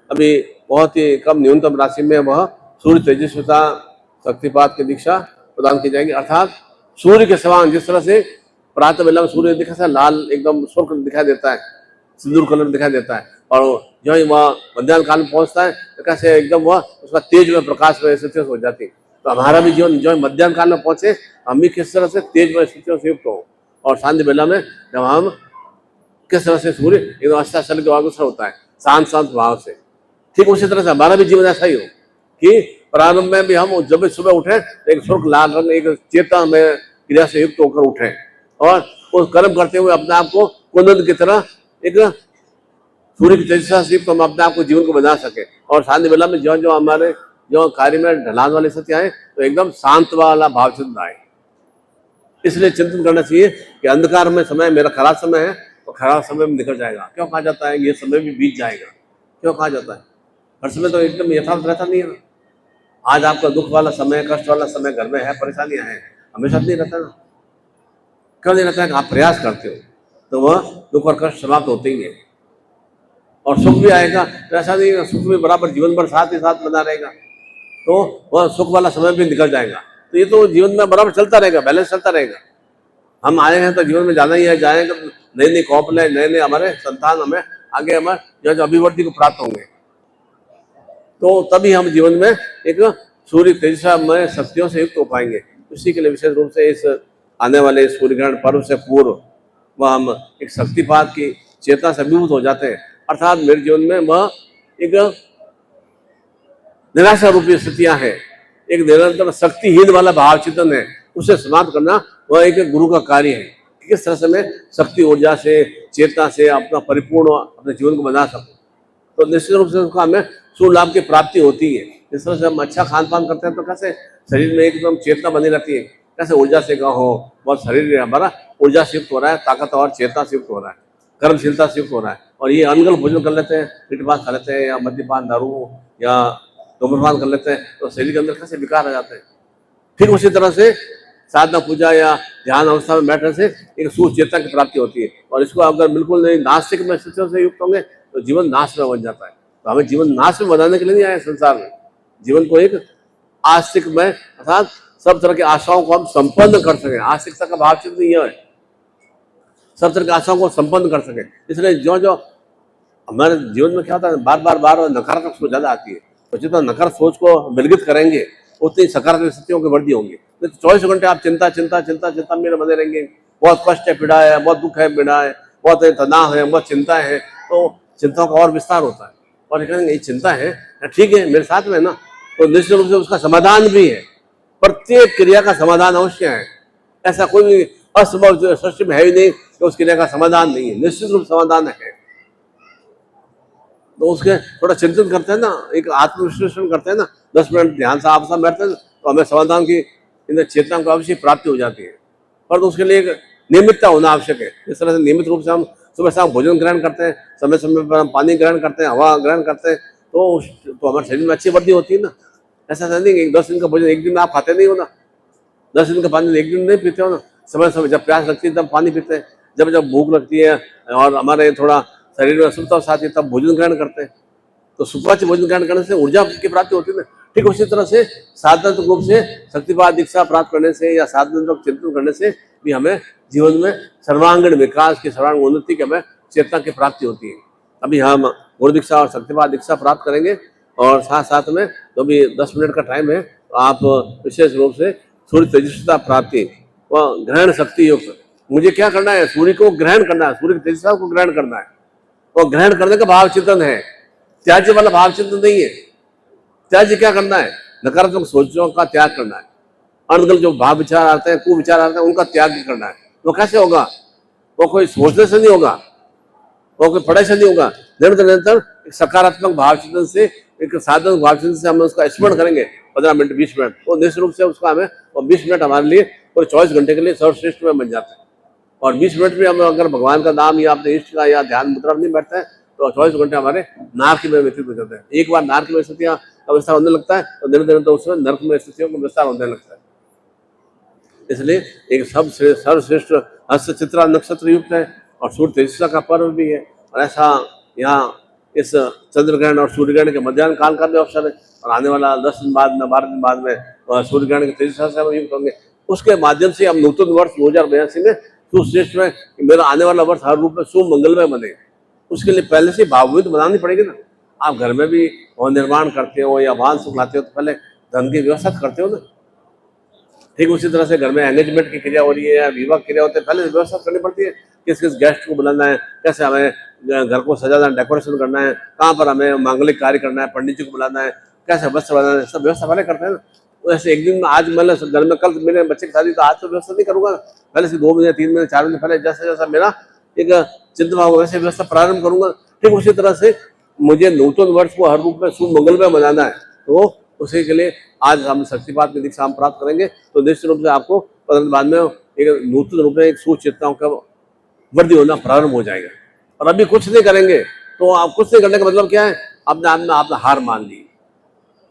अभी बहुत ही कम न्यूनतम राशि में वह सूर्य तेजस्विता शक्तिपात की दीक्षा प्रदान की जाएगी, अर्थात सूर्य के समान जिस तरह से प्रातः बेला में सूर्य दिखा सा लाल एकदम शुक्र दिखाई देता है, सिंदूर कलर दिखाई देता है, और जो ही वह मध्याह्न काल में पहुंचता है तो कैसे एकदम वह उसका तेज में प्रकाश में स्थितियों से हो जाती है। तो हमारा भी जीवन जो मध्याह्न काल में पहुंचे, हम भी किस तरह से तेज में स्थितियों से युक्त हो, और सांध्य बेला में जब हम किस तरह से सूर्य एकदम अस्ताचल के अग्रसर होता है शांत शांत भाव से, ठीक उसी तरह से हमारा भी जीवन ऐसा ही हो कि प्रारंभ में भी हम जब भी सुबह उठे तो एक शुक्ल लाल रंग एक चेतना में क्रिया से युक्त होकर उठे, और उस कर्म करते हुए अपने आप को कुंदन की तरह एक सूर्य की तेजस्वी से युक्त हम अपने आप को जीवन को बना सके। और सांध्य बेला में जो जो हमारे जो कार्य में ढलान वाली स्थिति आए तो एकदम शांत वाला भाव चिंतन आए। इसलिए चिंतन करना चाहिए कि अंधकार में समय मेरा खराब समय है, तो खराब समय में निकल जाएगा। क्यों कहा जाता है ये समय भी बीत जाएगा, क्यों कहा जाता है? हर समय तो एकदम यथार्थ रहता नहीं है ना। आज आपका दुख वाला समय, कष्ट वाला समय घर में है, परेशानियां हैं, हमेशा नहीं रहता ना। क्यों नहीं रहता है? आप प्रयास करते हो तो वह दुख और कष्ट समाप्त होते ही है, और सुख भी आएगा। तो ऐसा नहीं है सुख भी बराबर जीवन भर साथ ही साथ बना रहेगा, तो वह सुख वाला समय भी निकल जाएगा। तो ये तो जीवन में बराबर चलता रहेगा, बैलेंस चलता रहेगा। हम आए हैं तो जीवन में जाना ही है, जाएंगे नई नई कौपले, नए नए हमारे संतान हमें आगे हमारे जो अभिवृद्धि को प्राप्त होंगे, तो तभी हम जीवन में एक सूर्य तेजस्वी शक्तियों से युक्त हो पाएंगे। इसी के लिए विशेष रूप से इस आने वाले सूर्य ग्रहण पर्व से पूर्व वह हम एक शक्तिपात की चेतना से अभिभूत हो जाते हैं। अर्थात मेरे जीवन में वह एक निराशा रूपी स्थितियां हैं, एक निरंतर शक्तिहीन वाला भाव चिंतन है, उसे समाप्त करना वह एक गुरु का कार्य है। किस तरह से मैं शक्ति ऊर्जा से चेतना से अपना परिपूर्ण अपने जीवन को बना सकूं, तो निश्चित रूप से उसका हमें शुभ लाभ की प्राप्ति होती है। जिस तरह से हम अच्छा खान पान करते हैं तो कैसे शरीर में एकदम चेतना बनी रहती है, कैसे ऊर्जा से कहो बहुत शरीर हमारा ऊर्जा से युक्त हो रहा है, ताकत और चेतना से युक्त हो रहा है, कर्मशीलता से युक्त हो रहा है। और ये अनगल भोजन कर लेते हैं, मीठ भात खा लेते हैं, या मद्यपान दारू या धूम्रपान कर लेते हैं, तो शरीर के अंदर कैसे विकार आ जाते हैं। फिर उसी तरह से साधना पूजा या ध्यान अवस्था में बैठने से एक सुचेतना की प्राप्ति होती है। और इसको अगर बिल्कुल नहीं नास्तिक में स्थितियों से युक्त होंगे तो जीवन नाश में बन जाता है। तो हमें जीवन नाश में बनाने के लिए नहीं आए संसार में, जीवन को एक आस्तिक में अर्थात सब तरह की आशाओं को हम संपन्न कर सके। आस्तिकता का भाव चिंतन यह है, सब तरह की आशाओं को संपन्न कर सके। इसलिए जो जो हमारे जीवन में क्या होता है, बार बार नकारात्मक सोच ज्यादा आती है, तो जितना नकारात्मक सोच को विलगित करेंगे उतनी सकारात्मक स्थितियों की वृद्धि होंगी। तो 24 घंटे आप चिंता चिंता चिंता चिंता में बने रहेंगे, बहुत कष्ट है, पीड़ा है, बहुत दुख है, पीड़ा है, बहुत तनाव है, बहुत चिंता है, तो चिंताओं का और विस्तार होता है। और कहेंगे ये चिंता है, ठीक है मेरे साथ में ना, तो निश्चित रूप से उसका समाधान भी है। प्रत्येक क्रिया का समाधान अवश्य है, ऐसा कोई असंभव सृष्टि में है ही नहीं कि उस क्रिया का समाधान नहीं है, निश्चित रूप समाधान है। तो उसके थोड़ा चिंतन करते हैं ना, एक आत्मविश्लेषण करते हैं ना, 10 मिनट ध्यान से आप सब बैठते हैं तो हमें समाधान की इन चेतना को अवश्य प्राप्ति हो जाती है। पर तो उसके लिए एक नियमितता होना आवश्यक है। इस तरह से नियमित रूप से हम सुबह शाम भोजन ग्रहण करते हैं, समय समय पर हम पानी ग्रहण करते हैं, हवा ग्रहण करते हैं, तो हमारे शरीर में अच्छी वृद्धि होती है ना। ऐसा नहीं 10 दिन का भोजन एक दिन में आप खाते नहीं हो ना, 10 दिन का पानी एक दिन नहीं पीते हो ना। समय समय जब प्यास लगती है तब पानी पीते हैं, जब जब भूख लगती है और हमारे थोड़ा शरीर में असुविधा साथ है तब भोजन ग्रहण करते हैं। तो सुपाच्य भोजन ग्रहण करने से ऊर्जा की प्राप्ति होती है ना। ठीक उसी तरह से साधनात्मक रूप से शक्तिपात दीक्षा प्राप्त करने से या साधनात्मक चिंतन करने से भी हमें जीवन में सर्वांगीण विकास की, सर्वांगीण उन्नति की हमें चेतना की प्राप्ति होती है। अभी हम गुरु दीक्षा और शक्तिपात दीक्षा प्राप्त करेंगे, और साथ साथ में तो भी 10 मिनट का टाइम है, तो आप विशेष रूप से सूर्य तेजस्विता प्राप्ति व ग्रहण शक्ति युक्त, मुझे क्या करना है, सूर्य को ग्रहण करना है, सूर्य की तेजस्विता को ग्रहण करना है। और ग्रहण करने का भाव चिंतन है, त्याज्य वाला भाव चिंतन नहीं है। त्याज्य क्या करना है, नकारात्मक सोचों का त्याग करना है, अनगल जो भाव विचार आते हैं, कुविचार आते हैं, उनका त्याग करना है। वो कैसे होगा, वो कोई सोचने से नहीं होगा, वो कोई पढ़ाई से नहीं होगा, निरंतर निरंतर एक सकारात्मक भाव चिंतन से, एक साधन भाव चिंतन से हम उसका स्मरण करेंगे 15 मिनट 20 मिनट, तो निश्चित रूप से उसका हमें 20 मिनट हमारे लिए पूरे 24 घंटे के लिए सर्वश्रेष्ठ में बन जाता है। और 20 मिनट में हम अगर भगवान का नाम या अपने इष्ट का या ध्यान मुद्रा नहीं बैठता है तो 24 घंटे हमारे नारक में व्यतीत हो जाते हैं। एक बार नारक में स्थितियां का विस्तार होने लगता है तो धीरे धीरे तो उसमें नरक में स्थितियों का विस्तार होने लगता है। इसलिए एक सर्वश्रेष्ठ हस्त चित्रा नक्षत्र युक्त है और सूर्य तेजस्विता का पर्व भी है। और ऐसा यहाँ इस चंद्र ग्रहण और सूर्य ग्रहण के मध्याह्न काल का भी अवसर है, और आने वाला 10 दिन बाद में 12 दिन बाद में सूर्य ग्रहण के तेजस्विता से हम युक्त होंगे। उसके माध्यम से हम नूतन वर्ष 2082 में सुश्रेष्ठ में मेरा आने वाला वर्ष हर रूप में शुभ मंगलमय बने, उसके लिए पहले से भावुक तो बनानी पड़ेगी ना। आप घर में भी निर्माण करते हो या वाहन सुखलाते हो तो पहले धन की व्यवस्था करते हो ना। ठीक उसी तरह से घर में एंगेजमेंट की क्रिया हो रही है या विवाह क्रिया होते हैं, पहले व्यवस्था करनी पड़ती है। किस किस गेस्ट को बुलाना है, कैसे हमें घर को सजाना, डेकोरेशन करना है, कहाँ पर हमें मांगलिक कार्य करना है, पंडित जी को बुलाना है, कैसे वस्त्र बनाना है, सब व्यवस्था पहले करते हैं ना। वैसे एक दिन में आज मतलब घर में कल मेरे बच्चे की शादी तो आज तो व्यवस्था नहीं करूँगा, पहले से 2 महीने 3 महीने 4 महीने पहले जैसा जैसा मेरा एक चिंतन होगा वैसे व्यवस्था प्रारंभ करूंगा। ठीक उसी तरह से मुझे नूतन वर्ष को हर रूप में शुभ मंगलमय मनाना है, तो उसी के लिए आज हम शक्तिपात की दीक्षा हम प्राप्त करेंगे। तो निश्चित रूप से आपको बाद में एक नूतन रूप में एक सुचिंताओं का वृद्धि होना प्रारंभ हो जाएगा। और अभी कुछ नहीं करेंगे तो आप कुछ नहीं करने का मतलब क्या है, अपने आप में आपने हार मान ली।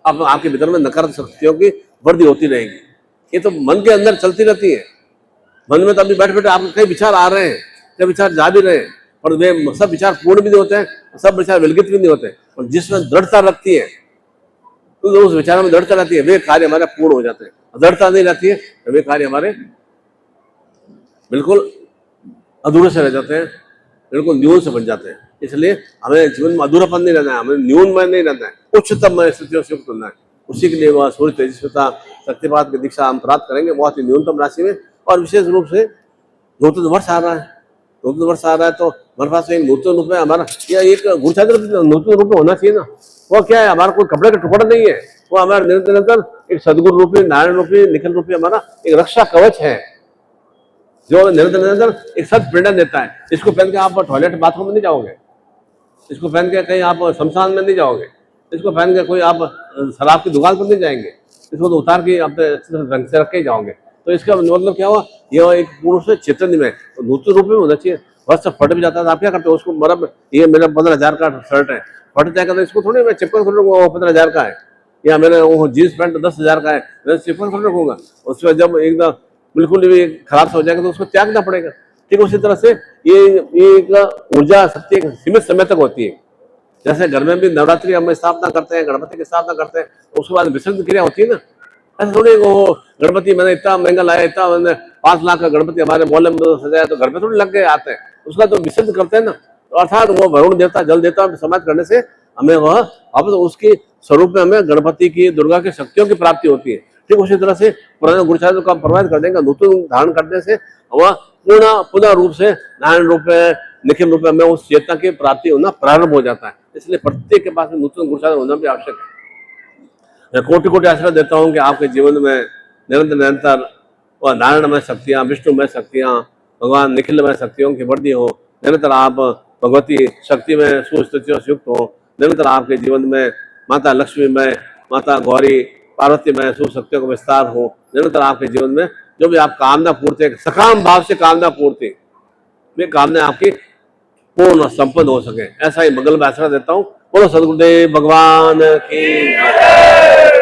अब आपके भीतर में नकारात्मक शक्तियों की वृद्धि होती रहेगी। ये तो मन के अंदर चलती रहती है। मन में तो अभी बैठे बैठे आपके कई विचार आ रहे हैं, कई विचार जा भी रहे हैं, और वे सब विचार पूर्ण भी नहीं होते हैं, सब विचार विलगित भी नहीं होते। और जिसमें दृढ़ता रखती है तो उस विचार में दृढ़ता रहती है, वे कार्य हमारे पूर्ण हो जाते हैं। दृढ़ता नहीं रहती है तो वे कार्य हमारे बिल्कुल अधूरे से रह जाते हैं, बिल्कुल न्यून से बन जाते हैं। इसलिए हमें जीवन में अधूरापन नहीं रहना है, हमें न्यून में नहीं रहना है, उच्चतम स्थितियों से युक्त होना है। उसी के लिए वह सूर्य तेजस्विता शक्तिपात की दीक्षा हम प्राप्त करेंगे बहुत ही न्यूनतम राशि में। और विशेष रूप से नूतन वर्ष आ रहा है, नूतन वर्ष आ रहा है तो हमारे पास एक नूतन रूप में हमारा या एक गुरुचार्य नूतन रूप में होना चाहिए ना। वो क्या है, हमारा कोई कपड़े का टुकड़ा नहीं है, वो हमारा निरंतर एक सदगुरु रूपी, नारायण रूपी, निखिल रूपी हमारा एक रक्षा कवच है, जो निरंतर एक सत प्रेरणा देता है। इसको पहन के आप टॉयलेट बाथरूम में नहीं जाओगे, इसको पहन के कहीं आप शमशान में नहीं जाओगे, इसको पहन के कोई आप शराब की दुकान पर नहीं जाएंगे, इसको तो उतार के अपने रंग से रख के जाओगे। तो इसका मतलब क्या हुआ, यह एक पूर्ण से चैतन्य में नूतन रूप में होना चाहिए। वस्त्र फट भी जाता है, आप क्या करते हो उसको, मतलब ये मेरा 15,000 का शर्ट है, फट जाएगा तो इसको थोड़ी मैं चिपक थोड़ी रखूंगा 15,000 का है, या मेरा वो जीन्स पैंट 10,000 का है, मैं चिपक थोड़ी रखूंगा। उसमें जब एकदम बिल्कुल भी खराब हो जाएगा तो उसको त्यागना पड़ेगा। ठीक उसी तरह से ये एक ऊर्जा शक्ति एक सीमित समय तक होती है। जैसे घर में भी नवरात्रि हम स्थापना करते हैं, गणपति की स्थापना करते हैं, तो उसके बाद विसर्जन क्रिया होती है ना। ऐसा थोड़ी वो गणपति मैंने इतना महंगा लाया, इतना मैंने 5 लाख का गणपति हमारे मोहल्ले में सजाया तो घर पे थोड़ी लग गए आते हैं, उसका तो विसर्जन करते हैं ना। तो अर्थात वो वरुण देवता जल देवता समाज करने से हमें वह अब उसके स्वरूप में हमें गणपति की, दुर्गा की शक्तियों की प्राप्ति होती है। ठीक उसी तरह से पुराने गुरुचार्य को प्रभावित कर देंगे, नूतन धारण करने से वह पुनः रूप से नारायण रूप में, निखिल रूप में हमें उस चेतना की प्राप्ति होना प्रारंभ हो जाता है। इसलिए प्रत्येक के पास नूतन गुरुचार्य होना भी आवश्यक है। मैं कोटि कोटि आशीर्वाद देता हूँ कि आपके जीवन में निरंतर वह नारायणमय शक्तियाँ, विष्णुमय शक्तियाँ, भगवान निखिलमय शक्तियों की वृद्धि हो, निरंतर आप भगवती शक्ति में सुस्थितियों से युक्त हो, निरंतर आपके जीवन में माता लक्ष्मी में, माता गौरी पार्वती में सुशक्तियों का विस्तार हो, निरंतर आपके जीवन में जो भी आप कामना पूर्ति, सकाम भाव से कामना पूर्ति, वे कामना आपकी पूर्ण संपन्न हो सके, ऐसा ही मंगल में आशीर्वाद देता हूँ। बोलो सद्गुरुदेव भगवान की।